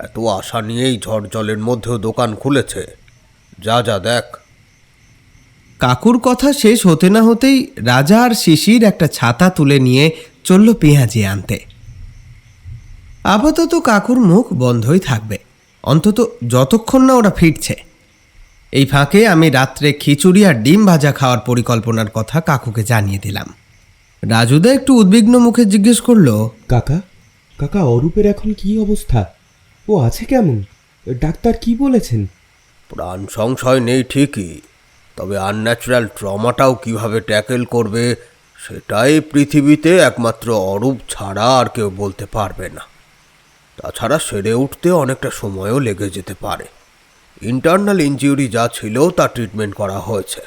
এত আশা নিয়েই ঝড় জলের মধ্যেও দোকান খুলেছে। যা যা দেখ। কাকুর কথা শেষ হতে না হতেই রাজা আর শিশির একটা ছাতা তুলে নিয়ে চলল পেঁয়াজি আনতে। আপাতত কাকুর মুখ বন্ধই থাকবে, অন্তত যতক্ষণ না ওরা ফিরছে। এই ফাঁকে আমি রাত্রে খিচুড়ি আর ডিম ভাজা খাওয়ার পরিকল্পনার কথা কাকুকে জানিয়ে দিলাম। রাজুদা একটু উদ্বিগ্ন মুখে জিজ্ঞেস করলো, কাকা কাকা অরূপের এখন কি অবস্থা? ও আছে কেমন? ডাক্তার কি বলেছেন? প্রাণ সংশয় নেই ঠিকই, তবে আনন্যাচারাল ট্রমাটাও কিভাবে ট্যাকেল করবে সেটাই পৃথিবীতে একমাত্র অরূপ ছাড়া আর কেউ বলতে পারবে না। তাছাড়া সেরে উঠতে অনেকটা সময়ও লেগে যেতে পারে। ইন্টারনাল ইনজিউরি যা ছিল তা ট্রিটমেন্ট করা হয়েছে।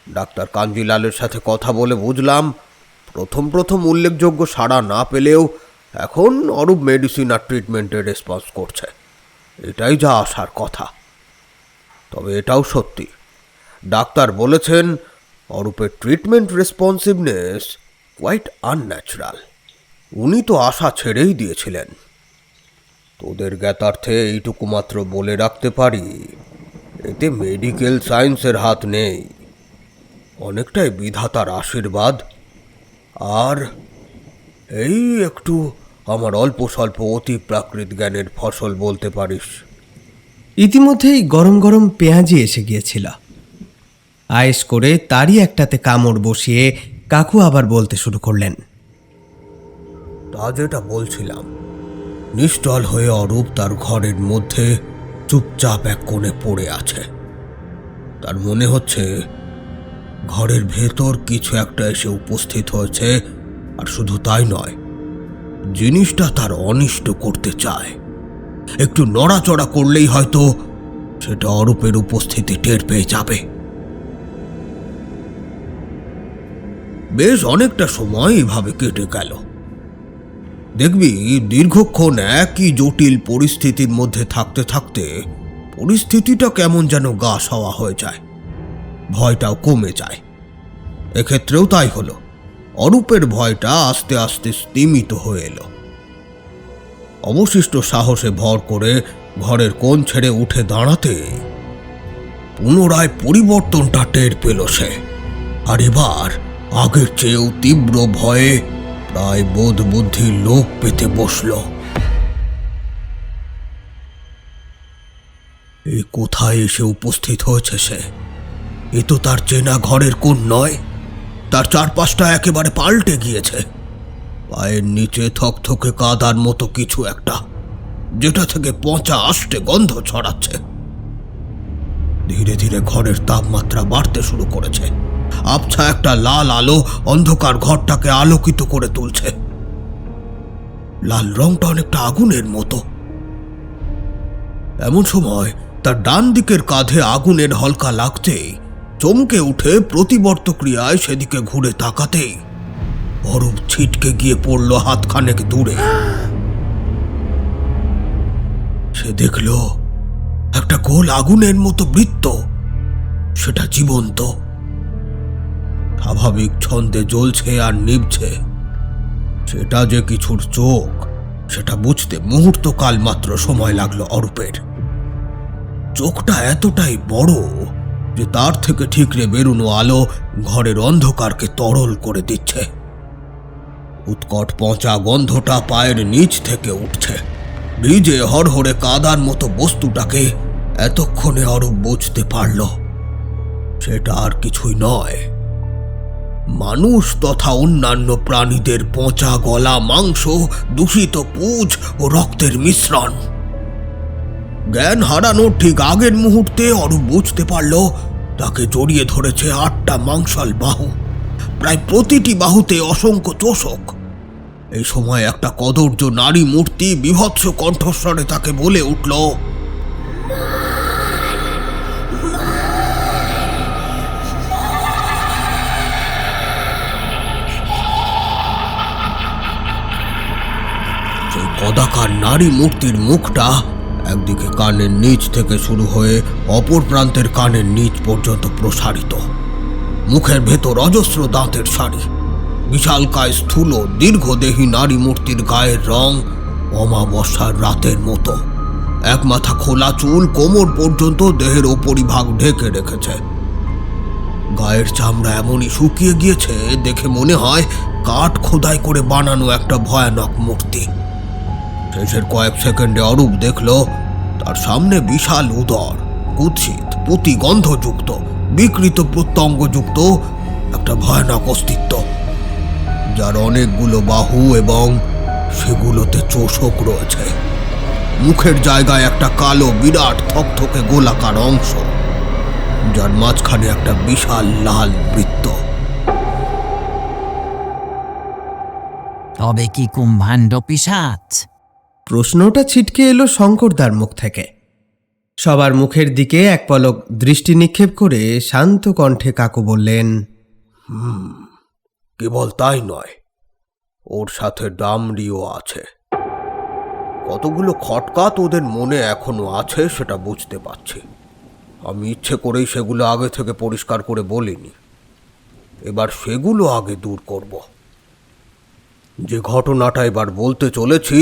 ডাক্তার কাঞ্জিলালের সাথে কথা বলে বুঝলাম প্রথম উল্লেখযোগ্য সাড়া না পেলেও এখন অরূপ মেডিসিন আর ট্রিটমেন্টে রেসপন্স করছে। এটাই যা আসার কথা। তবে এটাও সত্যি, ডাক্তার বলেছেন অরূপের ট্রিটমেন্ট রেসপন্সিভনেস কোয়াইট আনন্যাচারাল। উনি তো আশা ছেড়েই দিয়েছিলেন। তোদের জ্ঞাতার্থে এইটুকু মাত্র বলে রাখতে পারি, এতে মেডিকেল সায়েন্সের হাত নেই, অনেকটাই বিধাতার আশীর্বাদ আর এই একটু আমার অল্প স্বল্প অতি প্রাকৃত জ্ঞানের ফসল বলতে পারিস। ইতিমধ্যেই গরম গরম পেঁয়াজি এসে গিয়েছিল। আয়েশ করে তারই একটাতে কামড় বসিয়ে কাকু আবার বলতে শুরু করলেন। তা যেটা বলছিলাম, নিশ্চল হয়ে অরূপ তার ঘরের মধ্যে চুপচাপ এক কোণে পড়ে আছে। তার মনে হচ্ছে ঘরের ভেতর কিছু একটা এসে উপস্থিত হয়েছে, আর শুধু তাই নয়, জিনিসটা তার অনিষ্ট করতে চায়। একটু নড়াচড়া করলেই হয়তো সেটা অরূপের উপস্থিতি টের পেয়ে যাবে। বেশ অনেকটা সময় এভাবে কেটে গেল। দেখবি দীর্ঘক্ষণ একই জটিল পরিস্থিতির মধ্যে থাকতে থাকতে পরিস্থিতিটা কেমন যেন গা সওয়া হয়ে যায়, ভয়টাও কমে যায়। এক্ষেত্রেও তাই হলো। অরূপের ভয়টা আস্তে আস্তে স্তিমিত হয়ে এলো। অবশিষ্ট সাহসে ভর করে ঘরের কোণ ছেড়ে উঠে দাঁড়াতে পুনরায় পরিবর্তনটা টের পেল সে। আর এবার আগের চেয়েও তীব্র ভয়ে প্রায় বোধ বুদ্ধি লোপ পেতে বসল। এই কোথায় এসে উপস্থিত হয়েছে সে? এ তো তার চেনা ঘরের কোণ নয়। তার চারপাশটা একেবারে পাল্টে গিয়েছে। পায়ের নিচে থকথকে কাদার মতো কিছু একটা, যেটা থেকে পচা আষ্টে গন্ধ ছড়াচ্ছে। ধীরে ধীরে ঘরের তাপমাত্রা বাড়তে শুরু করেছে। আবছা একটা লাল আলো অন্ধকার ঘরটাকে আলোকিত করে তুলছে। লাল রংটা অনেকটা আগুনের মতো। এমন সময় তার ডান দিকের কাঁধে আগুনের হলকা লাগতেই চমকে উঠে প্রতিবর্ত ক্রিয়ায় সেদিকে ঘুরে তাকাতেই অরূপ ছিটকে গিয়ে পড়ল হাতখানেক দূরে। সে দেখল একটা গোল আগুনের মতো বৃত্ত, সেটা জীবন্ত, স্বাভাবিক ছন্দে জ্বলছে আর নিভছে। সেটা যে কিছুর চোখ, সেটা বুঝতে মুহূর্তকাল মাত্র সময় লাগলো অরূপের। চোখটা এতটাই বড় যে তার থেকে ঠিকরে বেরোনো আলো ঘরের অন্ধকারকে তরল করে দিচ্ছে। উৎকট পচা গন্ধটা পায়ের নিচ থেকে উঠছে। ভিজে হরহরে কাদার মতো বস্তুটাকে এতক্ষণে অরূপ বুঝতে পারল সেটা আর কিছুই নয়, মানুষ তথা অন্যান্য প্রাণীদের পচা গলা মাংস, দূষিত পুঁজ ও রক্তের মিশ্রণ। জ্ঞান হারানোর ঠিক আগের মুহূর্তে অরূপ বুঝতে পারল তাকে জড়িয়ে ধরেছে 8টা মাংসল বাহু, প্রায় প্রতিটি বাহুতে অসংখ্য চোষক। এই সময় একটা কদর্য নারী মূর্তি বীভৎস কণ্ঠস্বরে তাকে বলে উঠল, সেই কদাকার নারী মূর্তির মুখটা একদিকে কানের নিচ থেকে শুরু হয়ে অপর প্রান্তের কানের নিচ পর্যন্ত প্রসারিত। মুখের ভেতর অজস্র দাঁতের সারি। বিশালকায় স্থূল দীর্ঘদেহী নারী মূর্তির গায়ের রং অমাবস্যার রাতের মতো। এক মাথা খোলা চুল কোমর পর্যন্ত দেহের ওপরিভাগ ঢেকে রেখেছে। গায়ের চামড়া এমনই শুকিয়ে গিয়েছে দেখে মনে হয় কাঠ খোদাই করে বানানো একটা ভয়ানক মূর্তি। শেষের কয়েক সেকেন্ডে অরূপ দেখল তার সামনে বিশাল উদর, কুৎসিত পুঁতি গন্ধযুক্ত বিকৃত প্রত্যঙ্গযুক্ত একটা ভয়ানক অস্তিত্ব, যার অনেকগুলো বাহু এবং সেগুলোতে চোষক রয়েছে। মুখের জায়গায় একটা কালো বিরাট থকথকে গোলাকার অংশ, যার মাঝখানে একটা বিশাল লাল বৃত্ত। তবে কি কুম্ভাণ্ড পিশাচ? প্রশ্নটা ছিটকে এলো শঙ্করদার মুখ থেকে। সবার মুখের দিকে এক পলক দৃষ্টি নিক্ষেপ করে শান্ত কণ্ঠে কাকু বললেন, কেবল তাই নয়, ওর সাথে ডামরিও আছে। কতগুলো খটকা ওদের মনে এখনো আছে সেটা বুঝতে পারছি। আমি ইচ্ছে করেই সেগুলো আগে থেকে পরিষ্কার করে বলিনি। এবার সেগুলো আগে দূর করব। যে ঘটনাটা এবার বলতে চলেছি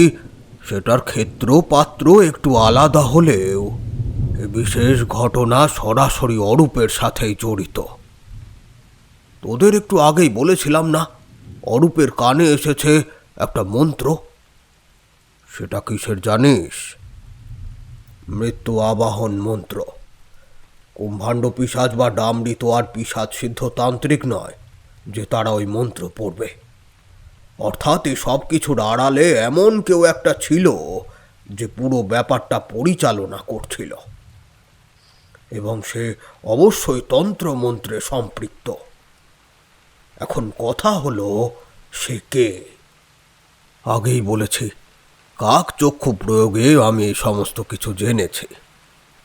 সেটার ক্ষেত্র পাত্র একটু আলাদা হলেও এ বিশেষ ঘটনা সরাসরি অরূপের সাথেই জড়িত। তোদের একটু আগেই বলেছিলাম না, অরূপের কানে এসেছে একটা মন্ত্র। সেটা কিসের জানিস? মৃত্যু আবাহন মন্ত্র। কুম্ভাণ্ড পিশাচ বা ডামরি তো আর পিশাচ সিদ্ধ তান্ত্রিক নয় যে তারা ওই মন্ত্র পড়বে। অর্থাৎ এই সব কিছুর আড়ালে এমন কেউ একটা ছিল যে পুরো ব্যাপারটা পরিচালনা করছিল, এবং সে অবশ্যই তন্ত্রমন্ত্রে সম্পৃক্ত। এখন কথা হলো সে কে। আগেই বলেছি, কাক চক্ষু প্রয়োগে আমি এই সমস্ত কিছু জেনেছি।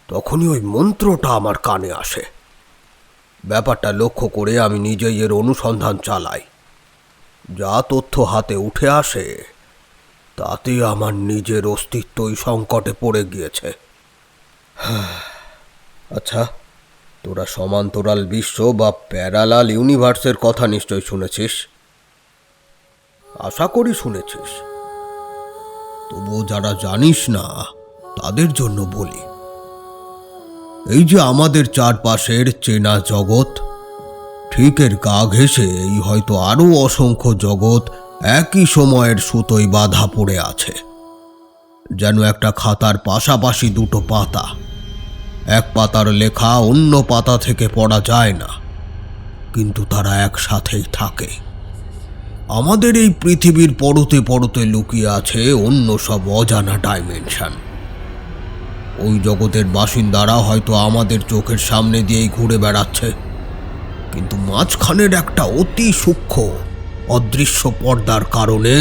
তখনই ওই মন্ত্রটা আমার কানে আসে। ব্যাপারটা লক্ষ্য করে আমি নিজেই এর অনুসন্ধান চালাই। যা তথ্য হাতে উঠে আসে তাতে আমার নিজের অস্তিত্বই সংকটে পড়ে গিয়েছে। আচ্ছা, তোরা সমান্তরাল বিশ্ব বা প্যারালাল ইউনিভার্সের কথা নিশ্চয় শুনেছিস। আশা করি শুনেছিস। তবু যারা জানিস না তাদের জন্য বলি, এই যে আমাদের চারপাশের চেনা জগৎ, ঠিক এর গা ঘেঁষে এই হয়তো আরো অসংখ্য জগৎ একই সময়ের সুতোয় বাঁধা পড়ে আছে। যেন একটা খাতার পাশাপাশি দুটো পাতা। এক পাতার লেখা অন্য পাতা থেকে পড়া যায় না, কিন্তু তারা একসাথেই থাকে। আমাদের এই পৃথিবীর পরতে পরতে লুকিয়ে আছে অন্য সব অজানা ডাইমেনশন। ওই জগতের বাসিন্দারা হয়তো আমাদের চোখের সামনে দিয়েই ঘুরে বেড়াচ্ছে, কিন্তু মাঝখানের একটা অতি সূক্ষ্ম অদৃশ্য পর্দার কারণে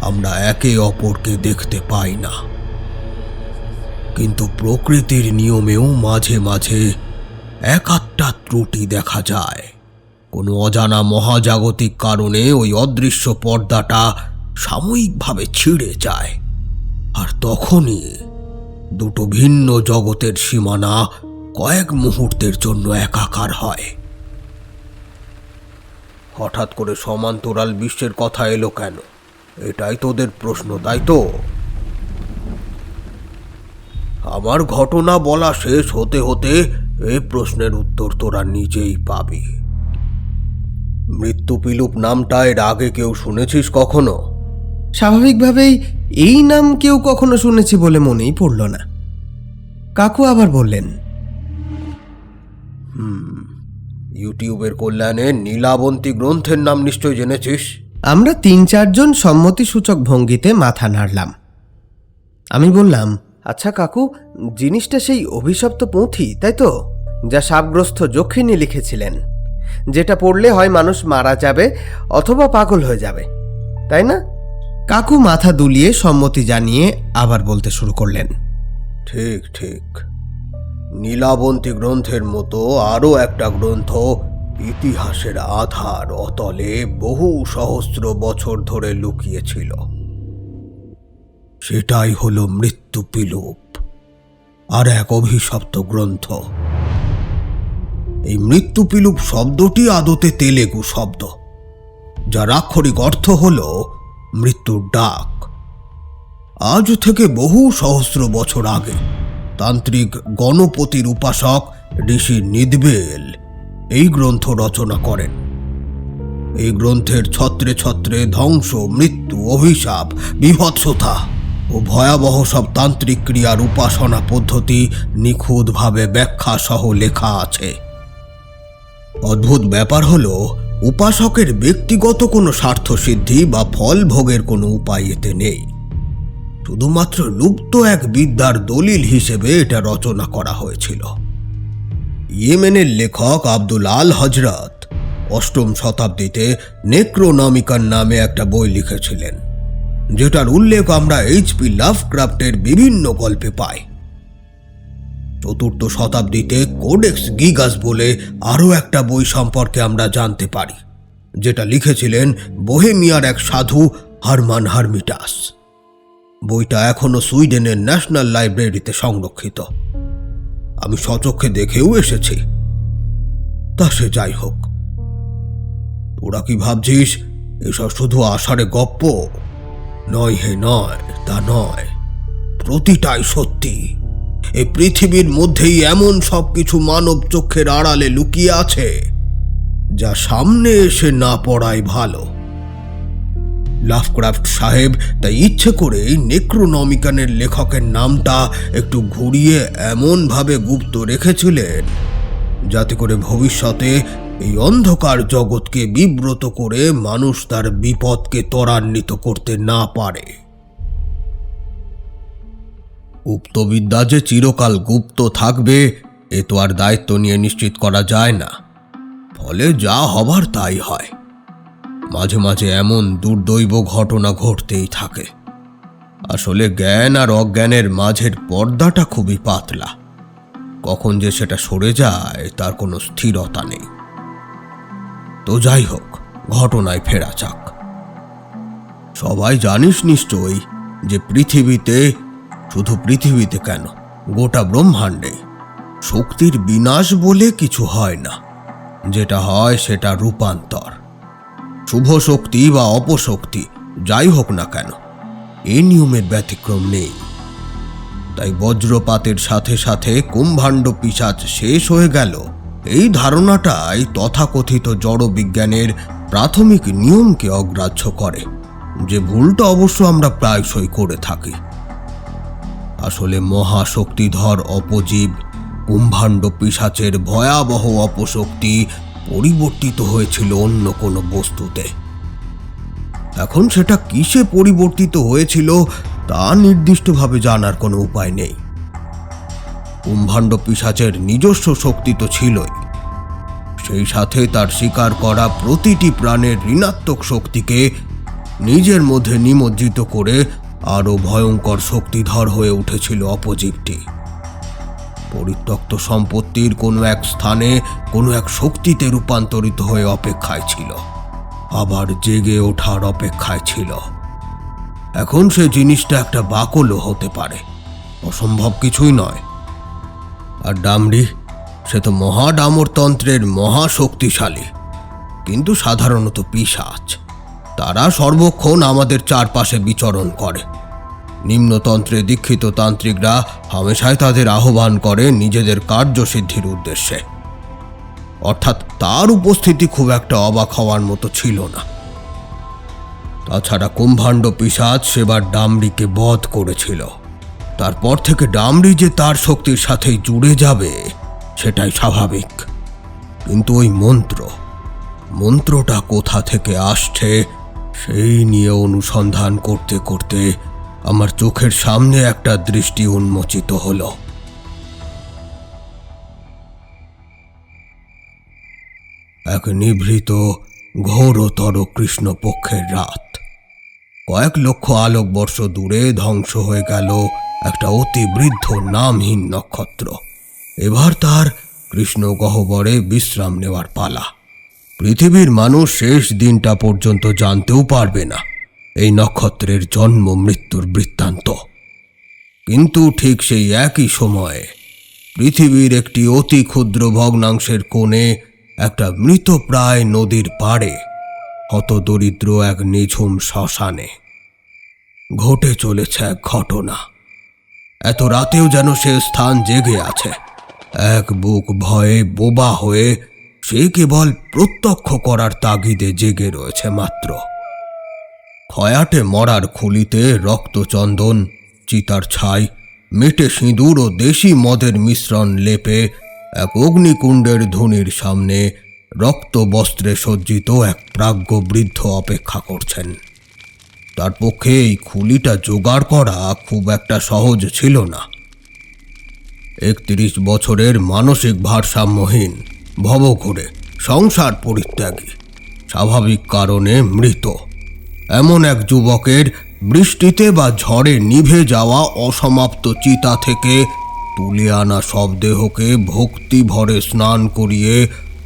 আমরা একে অপরকে দেখতে পাই না। কিন্তু প্রকৃতির নিয়মেও মাঝে মাঝে এক আধটা ত্রুটি দেখা যায়। কোনো অজানা মহাজাগতিক কারণে ওই অদৃশ্য পর্দাটা সাময়িকভাবে ছিঁড়ে যায়, আর তখনই দুটো ভিন্ন জগতের সীমানা কয়েক মুহূর্তের জন্য একাকার হয়। হঠাৎ করে সমান্তরাল বিশ্বের কথা এলো কেন? এটাই তোদের প্রশ্ন, তাই তো? আমার ঘটনা বলা শেষ হতে হতে এই প্রশ্নের উত্তর তোরা নিজেই পাবি। মৃত্যুপিলুপ নামটা এর আগে কেউ শুনেছিস কখনো? স্বাভাবিকভাবেই এই নাম কেউ কখনো শুনেছি বলে মনেই পড়ল না। কাকু আবার বললেন, ইউটিউবের কল্যাণে নীলাবন্তী গ্রন্থের নাম নিশ্চয় জেনেছিস। আমরা ৩-৪ জন সম্মতিসূচক ভঙ্গিতে মাথা নাড়লাম। আমি বললাম, আচ্ছা কাকু, জিনিসটা সেই অভিশপ্ত পুঁথি তাই তো, যা শাপগ্রস্ত যক্ষিণী লিখেছিলেন, যেটা পড়লে হয় মানুষ মারা যাবে অথবা পাগল হয়ে যাবে, তাই না? কাকু মাথা দুলিয়ে সম্মতি জানিয়ে আবার বলতে শুরু করলেন, ঠিক ঠিক। নীলাবন্তী গ্রন্থের মতো আরও একটা গ্রন্থ ইতিহাসের আধার অতলে বহু সহস্র বছর ধরে লুকিয়েছিল। সেটাই হলো মৃত্যুপিলুপ, আর এক অভিশপ্ত গ্রন্থ। এই মৃত্যুপিলুপ শব্দটি আদতে তেলেগু শব্দ, যার আক্ষরিক অর্থ হল মৃত্যুর ডাক। আজ থেকে বহু সহস্র বছর আগে তান্ত্রিক গণপতির উপাসক ঋষি নিদবেল এই গ্রন্থ রচনা করেন। এই গ্রন্থের ছত্রে ছত্রে ধ্বংস, মৃত্যু, অভিশাপ, বিভৎসতা ও ভয়াবহ সব তান্ত্রিক ক্রিয়ার উপাসনা পদ্ধতি নিখুঁতভাবে ব্যাখ্যা সহ লেখা আছে। অদ্ভুত ব্যাপার হলো, উপাসকের ব্যক্তিগত কোনো স্বার্থসিদ্ধি বা ফল ভোগের কোনো উপায় এতে নেই। শুধুমাত্র লুপ্ত এক বিদ্যার দলিল হিসেবে এটা রচনা করা হয়েছিল। ইয়েমেনের লেখক আব্দুল আল হজরত ৮ম শতাব্দীতে নেক্রোনমিকন নামে একটা বই লিখেছিলেন, যেটার উল্লেখ আমরা H.P. লাভক্রাফটের বিভিন্ন গল্পে পাই। চতুর্থ শতাব্দীতে কোডেক্স গিগাস বলে আরও একটা বই সম্পর্কে আমরা জানতে পারি, যেটা লিখেছিলেন বোহেমিয়ার এক সাধু হারমান হারমিটাস। বইটা এখনো সুইডেনের ন্যাশনাল লাইব্রেরিতে সংরক্ষিত। আমি সচক্ষে দেখেও এসেছি। তা সে যাই হোক, তোরা কি ভাবছিস এসব শুধু আষাঢ়ে গপ্প? নয় হে নয়, তা নয়, প্রতিটাই সত্যি। এই পৃথিবীর মধ্যেই এমন সবকিছু মানব চোখের আড়ালে লুকিয়ে আছে যা সামনে এসে না পড়াই ভালো। লাভক্রাফট সাহেব তাই ইচ্ছে করেই নেক্রোনমিকানের লেখকের নামটা একটু ঘুরিয়ে এমনভাবে গুপ্ত রেখেছিলেন যাতে করে ভবিষ্যতে এই অন্ধকার জগৎকে বিব্রত করে মানুষ তার বিপদকে ত্বরান্বিত করতে না পারে। গুপ্তবিদ্যা যে চিরকাল গুপ্ত থাকবে এ তো আর দায়িত্ব নিয়ে নিশ্চিত করা যায় না, ফলে যা হবার তাই হয়। মাঝে মাঝে এমন দুর্দৈব ঘটনা ঘটতেই থাকে। আসলে জ্ঞান আর অজ্ঞানের মাঝের পর্দাটা খুবই পাতলা, কখন যে সেটা সরে যায় তার কোনো স্থিরতা নেই। তো যাই হোক, ঘটনায় ফেরা যাক। সবাই জানিস নিশ্চয়ই যে পৃথিবীতে, শুধু পৃথিবীতে কেন, গোটা ব্রহ্মাণ্ডে শক্তির বিনাশ বলে কিছু হয় না। যেটা হয় সেটা রূপান্তর। শুভ শক্তি বা অপশক্তি যাই হোক না কেন, এই নিয়মের ব্যতিক্রম নেই। তাই বজ্রপাতের সাথে সাথে কুম্ভাণ্ড পিশাচ শেষ হয়ে গেল, এই ধারণাটাই তথাকথিত জড়বিজ্ঞানের প্রাথমিক নিয়মকে অগ্রাহ্য করে, যে ভুলটা অবশ্য আমরা প্রায়শই করে থাকি। আসলে মহাশক্তিধর অপজীব কুম্ভাণ্ড পিশাচের ভয়াবহ অপশক্তি পরিবর্তিত হয়েছিল অন্য কোনো বস্তুতে। এখন সেটা কিসে পরিবর্তিত হয়েছিল তা নির্দিষ্টভাবে জানার কোনো উপায় নেই। কুম্ভাণ্ড পিশাচের নিজস্ব শক্তি তো ছিলই, সেই সাথে তার শিকার করা প্রতিটি প্রাণের ঋণাত্মক শক্তিকে নিজের মধ্যে নিমজ্জিত করে আরও ভয়ঙ্কর শক্তিধর হয়ে উঠেছিল অপজীবটি। পরিত্যক্ত সম্পত্তির কোনো এক স্থানে কোনো এক শক্তিতে রূপান্তরিত হয়ে অপেক্ষায় ছিল, আবার জেগে ওঠার অপেক্ষায় ছিল। এখন সে জিনিসটা একটা বাকলও হতে পারে, অসম্ভব কিছুই নয়। আর ডামরি, সে তো মহাডামরতন্ত্রের মহাশক্তিশালী, কিন্তু সাধারণত পিশাচ। তারা সর্বক্ষণ আমাদের চারপাশে বিচরণ করে। নিম্নতন্ত্রে দীক্ষিত তান্ত্রিকরা হামেশাই তাদের আহ্বান করে নিজেদের কার্যসিদ্ধির উদ্দেশ্যে। অর্থাৎ তার উপস্থিতি খুব একটা অবাক হওয়ার মতো ছিল না। তাছাড়া কুম্ভাণ্ড পিশাচ সেবার ডামরিকে বধ করেছিল। তারপর থেকে ডামরি যে তার শক্তির সাথেই জুড়ে যাবে সেটাই স্বাভাবিক। কিন্তু ওই মন্ত্রটা কোথা থেকে আসছে সেই নিয়ে অনুসন্ধান করতে করতে আমার চোখের সামনে একটা দৃষ্টি উন্মোচিত হলো। এক নিভৃত ঘোরতর কৃষ্ণপক্ষের রাত। কয়েক লক্ষ আলোকবর্ষ দূরে ধ্বংস হয়ে গেল একটা অতি বৃদ্ধ নামহীন নক্ষত্র। এবার তার কৃষ্ণ গহ্বরে বিশ্রাম নেওয়ার পালা। পৃথিবীর মানুষ শেষ দিনটা পর্যন্ত জানতেও পারবে না এই নক্ষত্রের জন্ম মৃত্যুর বৃত্তান্ত। কিন্তু ঠিক সেই একই সময়ে পৃথিবীর একটি অতি ক্ষুদ্র ভগ্নাংশের কোণে একটা মৃতপ্রায় নদীর পাড়ে হতদরিদ্র এক নিঝুম শ্মশানে ঘটে চলেছে এক ঘটনা। এত রাতেও যেন সে স্থান জেগে আছে। এক বুক ভয়ে বোবা হয়ে সে কেবল প্রত্যক্ষ করার তাগিদে জেগে রয়েছে মাত্র। খয়াটে মরার খুলিতে রক্তচন্দন, চিতার ছাই, মেটে সিঁদুর ও দেশি মদের মিশ্রণ লেপে এক অগ্নিকুণ্ডের ধুনির সামনে রক্ত বস্ত্রে সজ্জিত এক প্রাজ্ঞ বৃদ্ধ অপেক্ষা করছেন। তার পক্ষে এই খুলিটা জোগাড় করা খুব একটা সহজ ছিল না। 31 বছরের মানসিক ভারসাম্যহীন, ভবঘুরে, সংসার পরিত্যাগী, স্বাভাবিক কারণে মৃত এমন এক যুবকের বৃষ্টিতে বা ঝড়ে নিভে যাওয়া অসমাপ্ত চিতা থেকে তুলে আনা সব দেহকে ভক্তি ভরে স্নান করিয়ে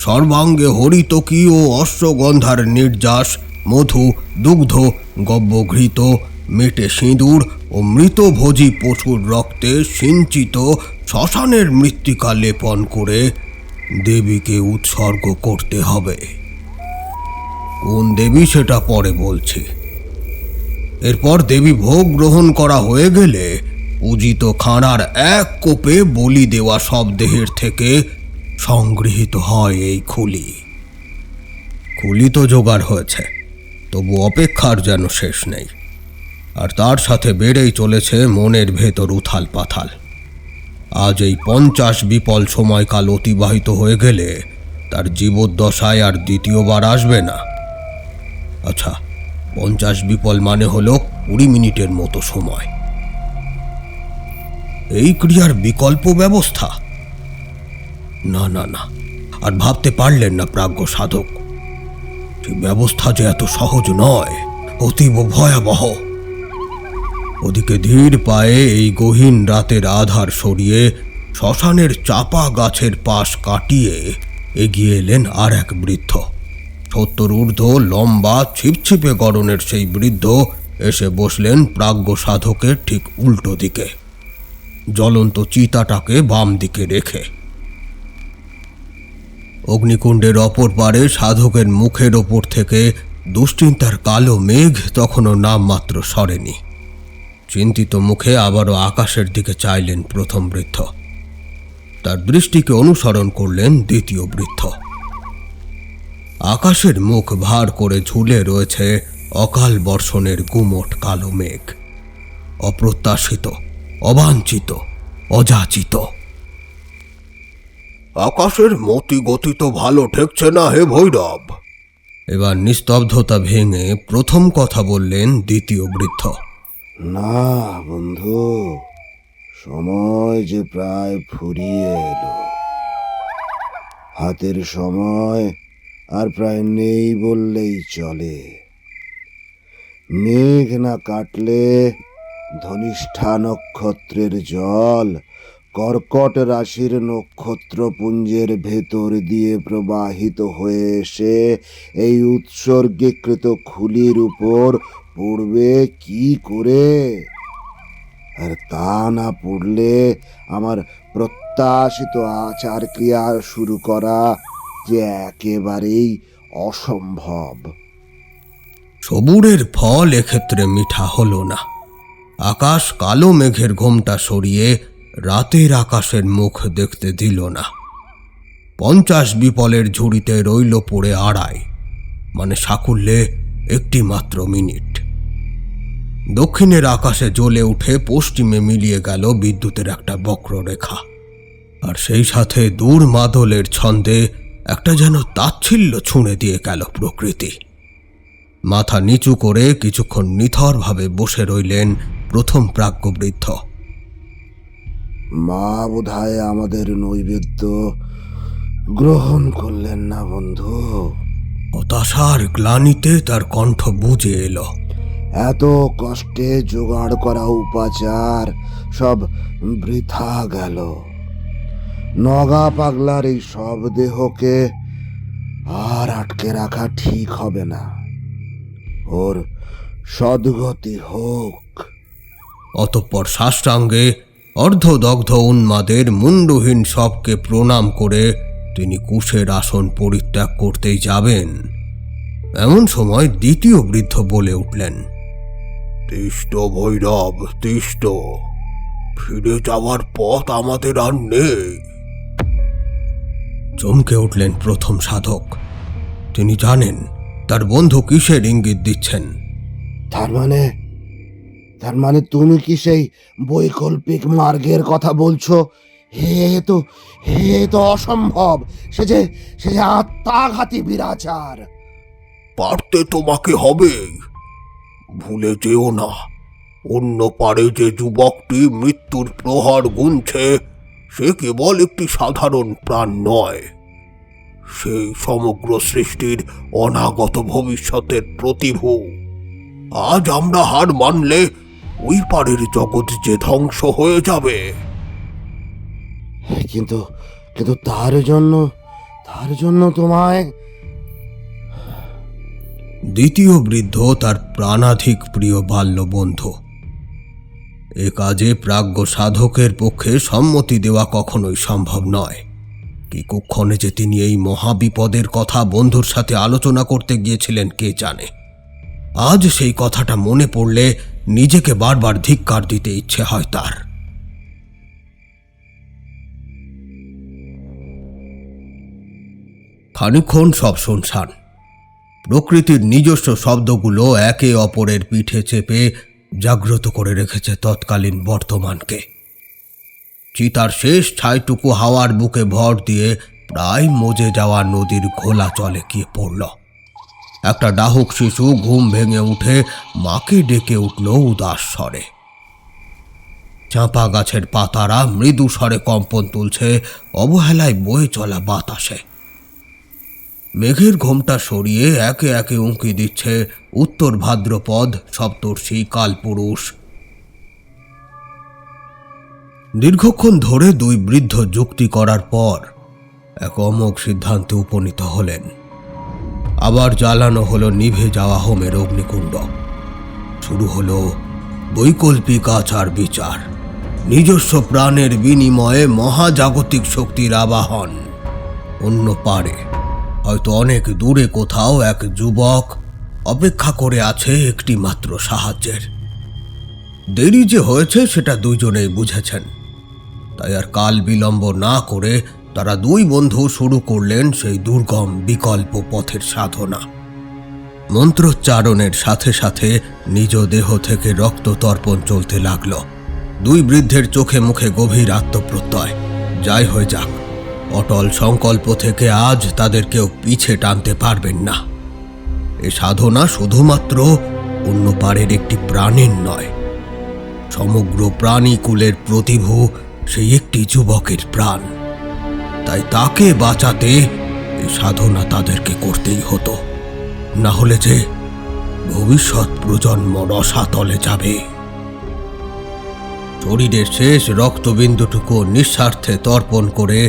সর্বাঙ্গে হরিতকী ও অশ্বগন্ধার নির্যাস, মধু, দুগ্ধ, গব্যঘৃত, মেটে সিঁদুর ও মৃতভোজী পশুর রক্তে সিঞ্চিত শ্মশানের মৃত্তিকা লেপন করে দেবীকে উৎসর্গ করতে হবে। কোন দেবী সেটা পরে বলছি। এরপর দেবী ভোগ গ্রহণ করা হয়ে গেলে পূজিত খানার এক কোপে বলি দেওয়া সব দেহের থেকে সংগৃহীত হয় এই খুলি। খুলি তো জোগাড় হয়েছে, তবু অপেক্ষার যেন শেষ নেই। আর তার সাথে বেড়েই চলেছে মনের ভেতর উথাল পাথাল। আজ এই 50 বিপল সময়কাল অতিবাহিত হয়ে গেলে তার জীবদ্দশায় আর দ্বিতীয়বার আসবে না। আচ্ছা, 50 বিপল মানে হলো 20 মিনিটের মতো সময়। এই ক্রিয়ার বিকল্প ব্যবস্থা? না না না, আর ভাবতে পারলেন না প্রাজ্ঞ সাধক। সেই ব্যবস্থা যে এত সহজ নয়, অতীব ভয়াবহ। ওদিকে ধীর পায়ে এই গহীন রাতের আধার সরিয়ে শ্মশানের চাপা গাছের পাশ কাটিয়ে এগিয়ে এলেন আর এক বৃদ্ধ। 70 ঊর্ধ্ব লম্বা ছিপছিপে গড়নের সেই বৃদ্ধ এসে বসলেন প্রাজ্ঞ সাধকের ঠিক উল্টো দিকে, জ্বলন্ত চিতাটাকে বাম দিকে রেখে। অগ্নিকুণ্ডের অপর পারে সাধকের মুখের ওপর থেকে দুশ্চিন্তার কালো মেঘ তখনও নামমাত্র সরেনি। চিন্তিত মুখে আবারও আকাশের দিকে চাইলেন প্রথম বৃদ্ধ। তার দৃষ্টিকে অনুসরণ করলেন দ্বিতীয় বৃদ্ধ। আকাশের মুখ ভার করে ঝুলে রয়েছে অকাল বর্ষণের গুমোট কালো মেঘ। অপ্রত্যাশিত, অবাঞ্ছিত, অযাচিত। আকাশের মতি গতি তো ভালো ঠেকছে না হে ভৈরব। এবার নিস্তব্ধতা ভেঙে প্রথম কথা বললেন দ্বিতীয় বৃদ্ধ। না বন্ধু, সময় যে প্রায় ফুরিয়ে এলো। হাতের সময় আর প্রায় নেই বললেই চলে। মেঘ না কাটলে ধনিষ্ঠা নক্ষত্রের জল কর্কট রাশির নক্ষত্রপুঞ্জের ভেতর দিয়ে প্রবাহিত হয়ে এসে এই উৎসর্গীকৃত খুলির উপর পড়বে কি করে? আর তা না পড়লে আমার প্রত্যাশিত আচার ক্রিয়া শুরু করা যে একেবারেই অসম্ভব। সবুরের ফল এক্ষেত্রে মিঠা হলো না। আকাশ কালো মেঘের ঘোমটা সরিয়ে রাতের আকাশের মুখ দেখতে দিল না। 50 বিপলের ঝুড়িতে রইল পড়ে আড়াই, মানে সাকুল্যে একটি মাত্র মিনিট। দক্ষিণের আকাশে জ্বলে উঠে পশ্চিমে মিলিয়ে গেল বিদ্যুতের একটা বক্ররেখা। আর সেই সাথে দূর মাদলের ছন্দে একটা যেন তাচ্ছিল্য ছুঁড়ে দিয়ে গেল প্রকৃতি। মাথা নিচু করে কিছুক্ষণ নিথরভাবে বসে রইলেন প্রথম প্রাজ্ঞ বৃদ্ধ। মা বোধহয় আমাদের নৈবেদ্য গ্রহণ করলেন না বন্ধু। হতাশার গ্লানিতে তার কণ্ঠ বুজে এলো। এত কষ্টে জোগাড় করা উপাচার সব বৃথা গেল। নগা পাগলার এই সব দেহকে আর আটকে রাখা ঠিক হবে না। ওর সদ্গতি হোক। অতঃপর সাষ্টাঙ্গে অর্ধদগ্ধ উন্মাদের মুন্ডহীন সবকে প্রণাম করে তিনি কুশের আসন পরিত্যাগ করতেই যাবেন, এমন সময় দ্বিতীয় বৃদ্ধ বলে উঠলেন, তিষ্ট ভৈরব, তিষ্ট। ফিরে যাওয়ার পথ আমাদের আর নেই। চমকে উঠলেন প্রথম সাধক। তিনি জানেন তার বন্ধু কিসের ইঙ্গিত দিচ্ছেন। তার মানে তুমি কি সেই বৈকল্পিক মার্গের কথা বলছো? হে তো অসম্ভব। সে যে আত্মাঘাতী বিরাচার। পারতে তোমাকে হবে। ভুলে যেও না, অন্য পারে যে যুবকটি মৃত্যুর প্রহার গুনছে সে কেবল একটি সাধারণ প্রাণ নয়, সেই সমগ্র সৃষ্টির অনাগত ভবিষ্যতের প্রতিভূ। আজ আমরা হার মানলে ওই পারের জগৎ যে ধ্বংস হয়ে যাবে। কিন্তু কিন্তু তার জন্য তোমায়। দ্বিতীয় বৃদ্ধ তার প্রাণাধিক প্রিয় বাল্য বন্ধু। এ কাজে প্রাজ্ঞ সাধকের পক্ষে সম্মতি দেওয়া কখনোই সম্ভব নয়। কি কুক্ষণে যে তিনি এই মহাবিপদের কথা বন্ধুর সাথে আলোচনা করতে গিয়েছিলেন কে জানে। আজ সেই কথাটা মনে পড়লে নিজেকে বারবার ধিক্কার দিতে ইচ্ছে হয় তার। খানিকক্ষণ সব শুনশান। প্রকৃতির নিজস্ব শব্দগুলো একে অপরের পিঠে চেপে জাগ্রত করে রেখেছে তৎকালীন বর্তমানকে। চিতার শেষ ছাইটুকু হাওয়ার বুকে ভর দিয়ে প্রায় মজে যাওয়া নদীর ঘোলা চলে গিয়ে পড়ল। একটা ডাহুক শিশু ঘুম ভেঙে উঠে মাকে ডেকে উঠল উদাস স্বরে। চাঁপা গাছের পাতারা মৃদু স্বরে কম্পন তুলছে অবহেলায় বয়ে চলা বাতাসে। মেঘের ঘোমটা সরিয়ে একে একে উঁকি দিচ্ছে উত্তর ভাদ্রপদ সপ্তর্ষি কালপুরুষ। দীর্ঘক্ষণ ধরে দুই বৃদ্ধ যুক্তি করার পর এক অমোঘ সিদ্ধান্তে উপনীত হলেন। আবার জ্বালানো হলো নিভে যাওয়া হোমের অগ্নিকুণ্ড। শুরু হলো বৈকল্পিক আচার বিচার, নিজস্ব প্রাণের বিনিময়ে মহাজাগতিক শক্তির আবাহন। অন্য পারে হয়তো অনেক দূরে কোথাও এক যুবক অপেক্ষা করে আছে একটি মাত্র সাহায্যের। দেরি যে হয়েছে সেটা দুইজনেই বুঝেছেন। তাই আর কাল বিলম্ব না করে তারা দুই বন্ধু শুরু করলেন সেই দুর্গম বিকল্প পথের সাধনা। মন্ত্রোচ্চারণের সাথে সাথে নিজ দেহ থেকে রক্ত তর্পণ চলতে লাগল। দুই বৃদ্ধের চোখে মুখে গভীর আত্মপ্রত্যয়। যাই হয়ে যাক, অটল সংকল্প থেকে আজ তাদের কেউ পিছে টানতে পারবেন না। এ সাধনা শুধুমাত্র অন্য পারের একটি প্রাণের নয়, সমগ্র প্রাণীকুলের প্রতিভু সেই একটি যুবকের প্রাণ। তাই তাকে বাঁচাতে এই সাধনা তাদেরকে করতেই হতো, না হলে যে ভবিষ্যৎ প্রজন্ম রসাতলে যাবে। শরীরের শেষ রক্তবিন্দুটুকু নিঃস্বার্থে তর্পণ করে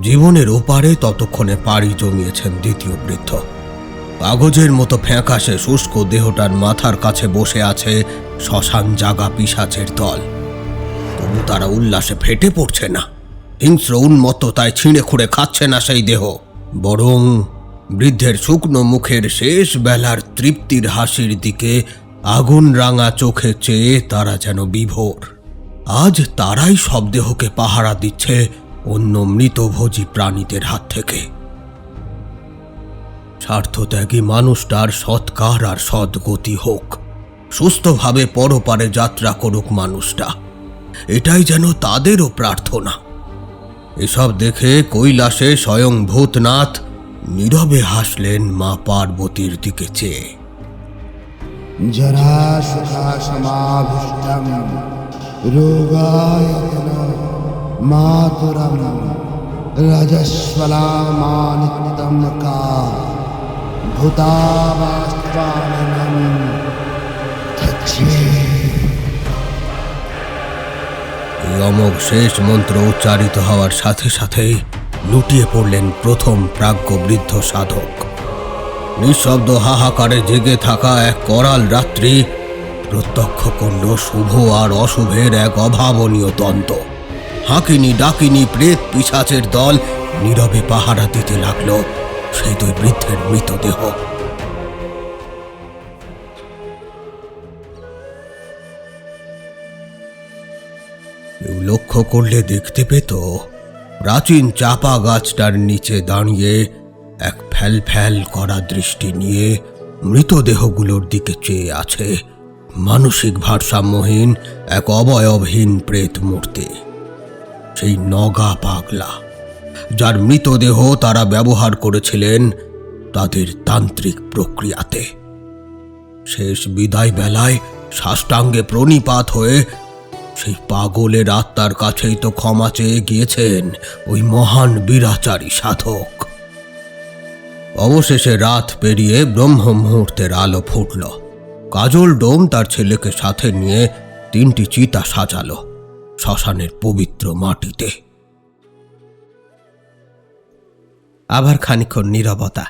জীবনের ওপারে ততক্ষণে পাড়ি জমিয়েছেন দ্বিতীয় বৃদ্ধ। কাগজের মতো ফ্যাকাশে শুষ্ক দেহটার মাথার কাছে বসে আছে শ্মশান জাগা পিশাচের দল। তবু তারা উল্লাসে ফেটে পড়ছে না, হিংস্র উন্মত্ততায় ছিঁড়ে খুঁড়ে খাচ্ছে না সেই দেহ। বরং বৃদ্ধের শুকনো মুখের শেষ বেলার তৃপ্তির হাসির দিকে আগুন রাঙা চোখে চেয়ে তারা যেন বিভোর। আজ তারাই সব দেহকে পাহারা দিচ্ছে অন্য মৃতভোজী প্রাণীদের হাত থেকে। স্বার্থত্যাগী মানুষটার সৎকার আর সদ্গতি হোক, সুস্থভাবে পরপারে যাত্রা করুক মানুষটা, এটাই যেন তাদেরও প্রার্থনা। এসব দেখে কৈলাসে স্বয়ং ভূতনাথ নীরবে হাসলেন মা পার্বতীর দিকে চেয়ে। জরা সুখা সমাভিষ্টম রোগায়তন মাতুরম রজস্বলামানিত্যম কা ভূতাবাস্ত্রাননম তচ্ছে। এই অমোঘ শেষ মন্ত্র উচ্চারিত হওয়ার সাথে সাথেই লুটিয়ে পড়লেন প্রথম প্রাজ্ঞ বৃদ্ধ সাধক। নিঃশব্দ হাহাকারে জেগে থাকা এক করাল রাত্রি প্রত্যক্ষ করল শুভ আর অশুভের এক অভাবনীয় দ্বন্দ্ব। হাঁকিনি ডাকিনি প্রেত পিশাচের দল নীরবে পাহারা দিতে লাগলো সেই দুই বৃদ্ধের মৃতদেহ। কেউ লক্ষ্য করলে দেখতে পেত প্রাচীন চাপা গাছটার নিচে দাঁড়িয়ে এক ফ্যাল ফ্যাল করা দৃষ্টি নিয়ে মৃতদেহগুলোর দিকে চেয়ে আছে মানসিক ভারসাম্যহীন এক অবয়বহীন প্রেত মূর্তি। সেই নগা পাগলা, যার মৃতদেহ তারা ব্যবহার করেছিলেন তাদের তান্ত্রিক প্রক্রিয়াতে। শেষ বিদায় বেলায় সাষ্টাঙ্গে প্রণিপাত হয়ে সেই পাগলের আত্মার কাছেই তো ক্ষমা চেয়ে গিয়েছেন ওই মহান বীরাচারী সাধক। অবশেষে রাত পেরিয়ে ব্রহ্ম মুহূর্তের আলো ফুটল। কাজল ডোম তার ছেলেকে সাথে নিয়ে 3টি চিতা সাজালো শ্মশানের পবিত্র মাটিতে। আবার খানিকক্ষণ নীরবতা।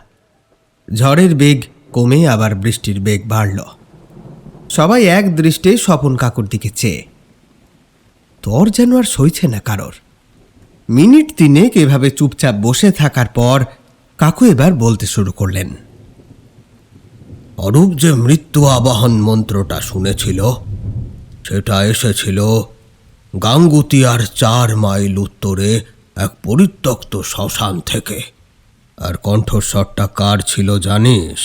ঝড়ের বেগ কমে আবার বৃষ্টির বেগ বাড়ল। সবাই এক দৃষ্টে স্বপন কাকুর দিকে চেয়ে। তোর যেন আর সইছে না কারোর। মিনিট তিনেক এভাবে চুপচাপ বসে থাকার পর কাকু এবার বলতে শুরু করলেন। অরূপ যে মৃত্যু আবাহন মন্ত্রটা শুনেছিল, সেটা এসেছিল গাঙ্গুতিয়ার 4 মাইল উত্তরে এক পরিত্যক্ত শ্মশান থেকে। আর কণ্ঠস্বরটা কার ছিল জানিস?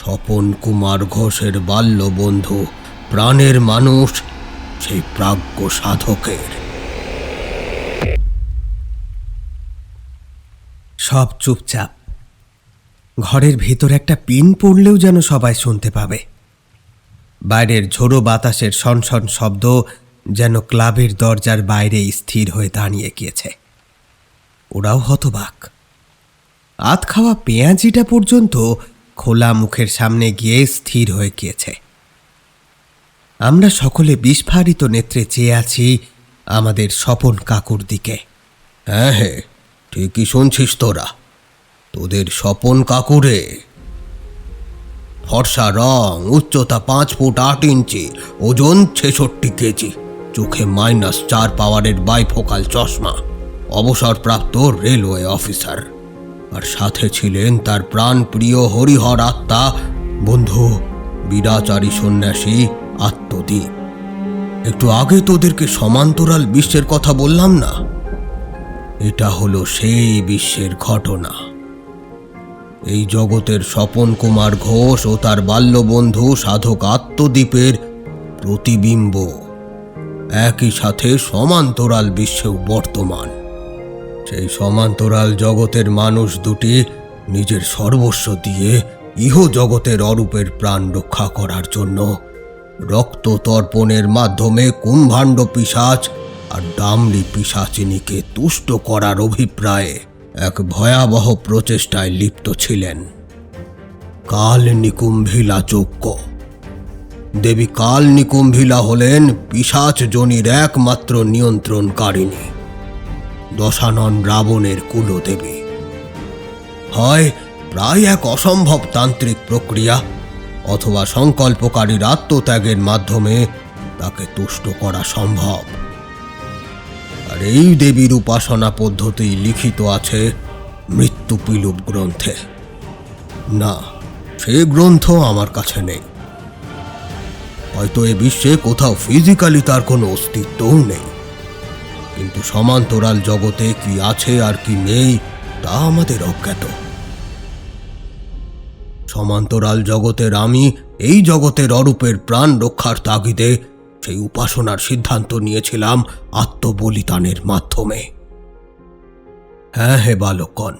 স্বপন কুমার ঘোষের বাল্যবন্ধু, প্রাণের মানুষ, সেই প্রাজ্ঞ সাধকের। সব চুপচাপ। ঘরের ভেতর একটা পিন পড়লেও যেন সবাই শুনতে পাবে। বাইরের ঝোড়ো বাতাসের সনসন শব্দ যেন ক্লাবের দরজার বাইরে স্থির হয়ে দাঁড়িয়ে গিয়েছে। ওরাও হতবাক। আধ খাওয়া পেঁয়াজিটা পর্যন্ত খোলা মুখের সামনে গিয়ে স্থির হয়ে গিয়েছে। আমরা সকলে বিস্ফারিত নেত্রে চেয়ে আছি আমাদের স্বপন কাকুর দিকে। হ্যাঁ হ্যাঁ, ঠিকই শুনছিস তোরা। তোদের স্বপন কাকুরে। ফর্সা রং, উচ্চতা 5 ফুট 8 ইঞ্চি, ওজন 66 কেজি, চোখে -4 পাওয়ারের বাইফোকাল চশমা, অবসরপ্রাপ্ত রেলওয়ে অফিসার। আর সাথে ছিলেন তার প্রাণপ্রিয় হরিহর আত্মা বন্ধু, বিরাচারী সন্ন্যাসী আত্মদীপ। একটু আগে তোদেরকে সমান্তরাল বিশ্বের কথা বললাম না? এটা হলো সেই বিশ্বের ঘটনা। এই জগতের স্বপন কুমার ঘোষ ও তার বাল্যবন্ধু সাধক আত্মদীপের প্রতিবিম্ব একই সাথে সমান্তরাল বিশ্বেও বর্তমান। সেই সমান্তরাল জগতের মানুষ দুটি নিজের সর্বস্ব দিয়ে ইহ জগতের অরূপের প্রাণ রক্ষা করার জন্য রক্ত তর্পণের মাধ্যমে কুম্ভাণ্ড পিশাচ আর ডামরি পিশাচিনীকে তুষ্ট করার অভিপ্রায়ে এক ভয়াবহ প্রচেষ্টায় লিপ্ত ছিলেন। কাল নিকুম্ভিলা যজ্ঞ। দেবী কাল নিকুম্ভিলা হলেন পিশাচ যোনির একমাত্র নিয়ন্ত্রণকারিণী, দশানন রাবণের কুলদেবী। হয় প্রায় এক অসম্ভব তান্ত্রিক প্রক্রিয়া, অথবা সংকল্পকারীর আত্মত্যাগের মাধ্যমে তাকে তুষ্ট করা সম্ভব। আর এই দেবীর উপাসনা পদ্ধতি লিখিত আছে মৃত্যুপিলুপ গ্রন্থে। না, সে গ্রন্থ আমার কাছে নেই। হয়তো এ বিশ্বে কোথাও ফিজিক্যালি তার কোনো অস্তিত্বও নেই, কিন্তু সমান্তরাল জগতে কি আছে আর কি নেই তা আমাদের অজ্ঞাত। সমান্তরাল জগতের আমি এই জগতের অরূপের প্রাণ রক্ষার তাগিদে সেই উপাসনার সিদ্ধান্ত নিয়েছিলাম আত্মবলিদানের মাধ্যমে। হ্যাঁ হে বালকগণ,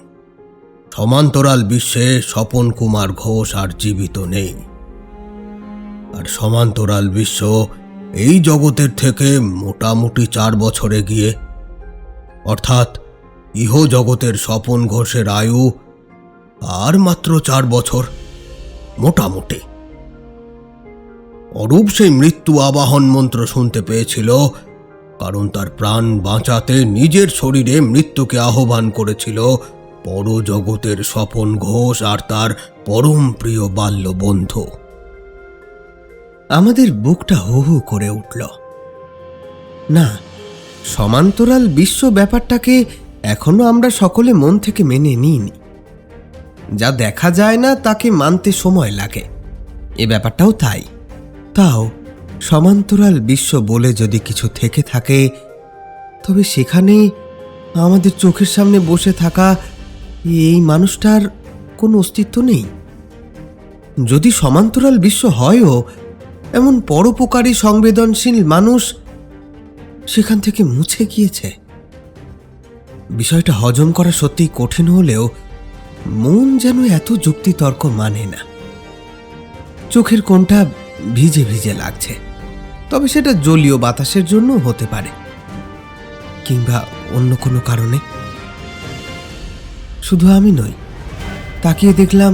সমান্তরাল বিশ্বে স্বপন কুমার ঘোষ আর জীবিত নেই। আর সমান্তরাল বিশ্ব এই জগতের থেকে মোটামুটি 4 বছর এগিয়ে। অর্থাৎ ইহ জগতের স্বপন ঘোষের আয়ু আর মাত্র 4 বছর মোটামুটি। অরূপ সেই মৃত্যু আবাহন মন্ত্র শুনতে পেয়েছিল, কারণ তার প্রাণ বাঁচাতে নিজের শরীরে মৃত্যুকে আহ্বান করেছিল পরজগতের স্বপন ঘোষ আর তার পরম প্রিয় বাল্য বন্ধু। আমাদের বুকটা হু হু করে উঠল। না, সমান্তরাল বিশ্ব ব্যাপারটাকে এখনো আমরা সকলে মন থেকে মেনে নিইনি। যা দেখা যায় না তাকে মানতে সময় লাগে, এ ব্যাপারটাও তাই। তাও সমান্তরাল বিশ্ব বলে যদি কিছু থেকে থাকে, তবে সেখানে আমাদের চোখের সামনে বসে থাকা এই মানুষটার কোনো অস্তিত্ব নেই। যদি সমান্তরাল বিশ্ব হয়ও, এমন পরোপকারী সংবেদনশীল মানুষ সেখান থেকে মুছে গিয়েছে। বিষয়টা হজম করা সত্যিই কঠিন হলেও মন যেন এত যুক্তিতর্ক মানে না। চোখের কোণটা ভিজে ভিজে লাগছে, তবে সেটা জলীয় বাতাসের জন্য হতে পারে, কিংবা অন্য কোনো কারণে। শুধু আমি নই, তাকিয়ে দেখলাম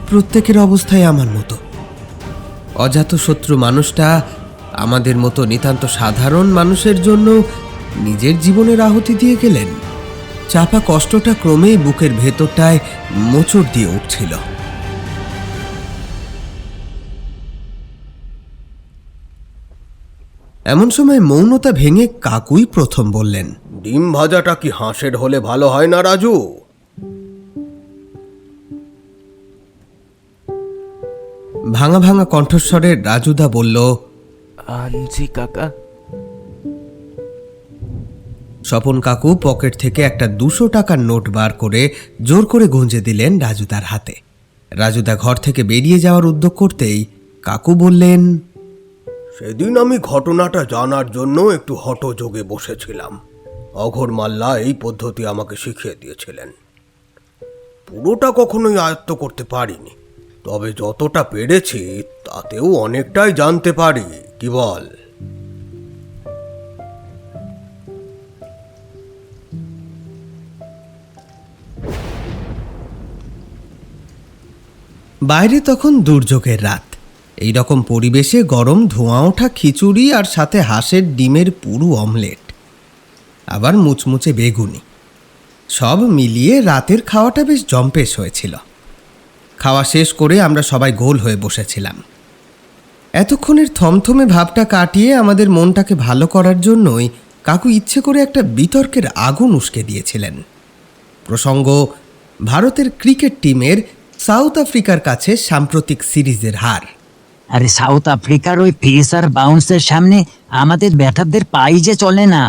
প্রত্যেকের অবস্থায় আমার মতো। অজাতশত্রু মানুষটা আমাদের মতো নিতান্ত সাধারণ মানুষের জন্য নিজের জীবনের আহুতি দিয়ে গেলেন। চাপা কষ্টটা ক্রমেই বুকের ভেতরটায় মোচড় দিয়ে উঠছিল। এমন সময় মৌনতা ভেঙে কাকুই প্রথম বললেন, ডিম ভাজাটা কি হাঁসের হলে ভালো হয় না রাজু? ভাঙা ভাঙা কণ্ঠস্বরে রাজুদা বলল, আনছি কাকা। স্বপন কাকু পকেট থেকে একটা 200 টাকার নোট বার করে জোর করে গুঁজে দিলেন রাজুদার হাতে। রাজুদা ঘর থেকে বেরিয়ে যাওয়ার উদ্যোগ করতেই কাকু বললেন, সেদিন আমি ঘটনাটা জানার জন্য একটু হঠযোগে বসেছিলাম। অঘোর মাল্লা এই পদ্ধতি আমাকে শিখিয়ে দিয়েছিলেন। পুরোটা কখনোই আয়ত্ত করতে পারিনি, তবে যতটা পেরেছি তাতেও অনেকটাই জানতে পারি। কি বল? বাইরে তখন দুর্যোগের রাত। এই রকম পরিবেশে গরম ধোঁয়া ওঠা খিচুড়ি আর সাথে হাঁসের ডিমের পুরো অমলেট, আবার মুচমুচে বেগুনি, সব মিলিয়ে রাতের খাওয়াটা বেশ জম্পেশ হয়েছিল। খাওয়া শেষ করে আমরা সবাই গোল হয়ে বসেছিলাম। এতক্ষণের থমথমে ভাবটা কাটিয়ে আমাদের মনটাকে ভালো করার জন্যই কাকু ইচ্ছে করে একটা বিতর্কের আগুন উস্কে দিয়েছিলেন। প্রসঙ্গ ভারতের ক্রিকেট টিমের সাউথ আফ্রিকার কাছে সাম্প্রতিক সিরিজের হার। আরে সাউথ আফ্রিকার ওই পেস আর বাউন্সের সামনে আমাদের ব্যাটারদের পাই যে চলে না।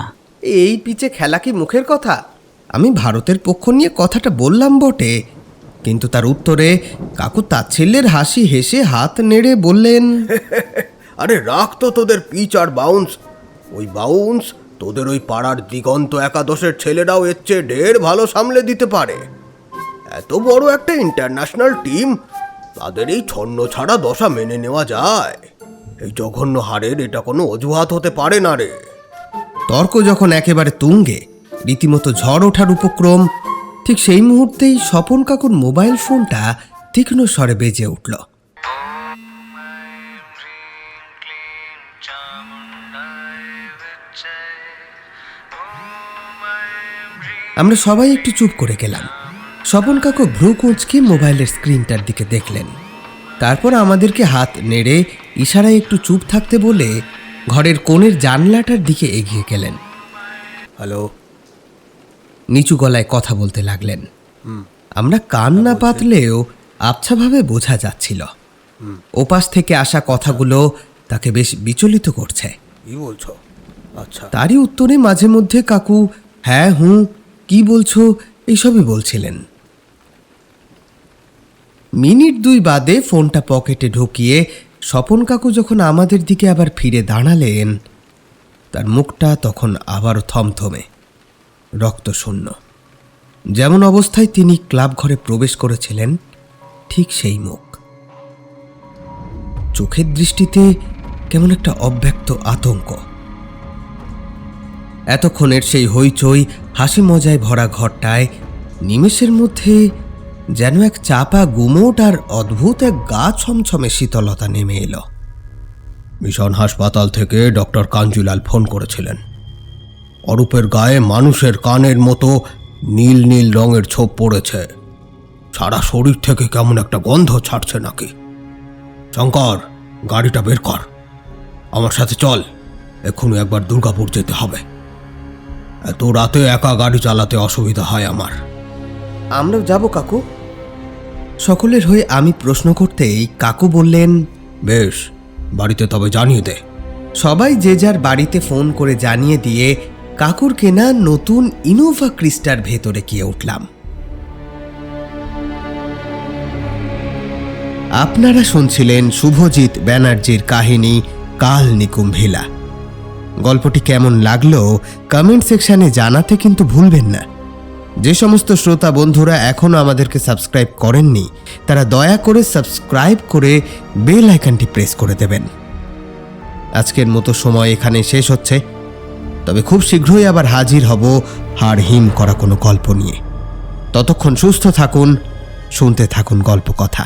এই পিচে খেলা কি মুখের কথা? আমি ভারতের পক্ষ নিয়ে কথাটা বললাম বটে, কিন্তু তার উত্তরে কাকু তাচ্ছিল্যের হাসি হেসে হাত নেড়ে বললেন, আরে রাখ তো তোদের পিচ আর বাউন্স। ওই বাউন্স তোদের ওই পাড়ার দিগন্ত একাদশের ছেলেরাও এর চেয়ে ঢের ভালো সামলে দিতে পারে। এত বড় একটা ইন্টারন্যাশনাল টিম, তাদের এই ছন্ন ছাড়া দশা মেনে নেওয়া যায়? এই জঘন্য হারের এটা কোনো অজুহাত হতে পারে না রে। তর্ক যখন একেবারে তুঙ্গে, রীতিমতো ঝড় ওঠার উপক্রম, ঠিক সেই মুহূর্তেই স্বপন কাকুর মোবাইল ফোনটা তীক্ষ্ণ স্বরে বেজে উঠল। আমরা সবাই একটু চুপ করে গেলাম। স্বপন কাকু ভ্রু কুঁচকে মোবাইলের স্ক্রিনটার দিকে দেখলেন, তারপর আমাদেরকে হাত নেড়ে ইশারায় একটু চুপ থাকতে বলে ঘরের কোণের জানলাটার দিকে এগিয়ে গেলেন। হ্যালো। নিচু গলায় কথা বলতে লাগলেন। আমরা কান না পাতলেও আবছাভাবে বোঝা যাচ্ছিল ওপাশ থেকে আসা কথাগুলো তাকে বেশ বিচলিত করছে। কি বলছো? আচ্ছা। তারই উত্তরে মাঝে মধ্যে কাকু হ্যাঁ হুঁ কি বলছো এইসবই বলছিলেন। মিনিট 2 বাদে ফোনটা পকেটে ঢুকিয়ে স্বপন কাকু যখন আমাদের দিকে আবার ফিরে দাঁড়ালেন, তার মুখটা তখন আবারও থমথমে, রক্তশূন্য। যেমন অবস্থায় তিনি ক্লাব ঘরে প্রবেশ করেছিলেন ঠিক সেই মুখ। চোখের দৃষ্টিতে কেমন একটা অব্যক্ত আতঙ্ক। এতক্ষণের সেই হইচই হাসি মজায় ভরা ঘরটায় নিমেষের মধ্যে যেন এক চাপা গুমোট আর অদ্ভুত এক গা ছমছমে শীতলতা নেমে এলো। মিশন হাসপাতাল থেকে ডক্টর কাঞ্জুলাল ফোন করেছিলেন। অরূপের গায়ে মানুষের কানের মতো নীল নীল রঙের ছোপ পড়েছে। সারা শরীর থেকে কেমন একটা গন্ধ ছাড়ছে নাকি। শঙ্কর, গাড়িটা বের কর, আমার সাথে চল। এক্ষুনি একবার দুর্গাপুর যেতে হবে। এত রাতে একা গাড়ি চালাতে অসুবিধা হয় আমার। আমরাও যাব কাকু। সকলের হয়ে আমি প্রশ্ন করতেই কাকু বললেন, বেশ, বাড়িতে তবে জানিয়ে দে। সবাই যে যার বাড়িতে ফোন করে জানিয়ে দিয়ে কাকুর কেনা নতুন ইনোভা ক্রিস্টার ভেতরে গিয়ে উঠলাম। আপনারা শুনছিলেন শুভজিৎ ব্যানার্জির কাহিনী কাল নিকুম্ভিলা। গল্পটি কেমন লাগলো কমেন্ট সেকশনে জানাতে কিন্তু ভুলবেন না। যে সমস্ত শ্রোতা বন্ধুরা এখনও আমাদেরকে সাবস্ক্রাইব করেননি, তারা দয়া করে সাবস্ক্রাইব করে বেল আইকনটি প্রেস করে দেবেন। আজকের মতো সময় এখানে শেষ হচ্ছে, তবে খুব শীঘ্রই আবার হাজির হব হাড় হিম করা কোনো গল্প নিয়ে। ততক্ষণ সুস্থ থাকুন, শুনতে থাকুন গল্প কথা।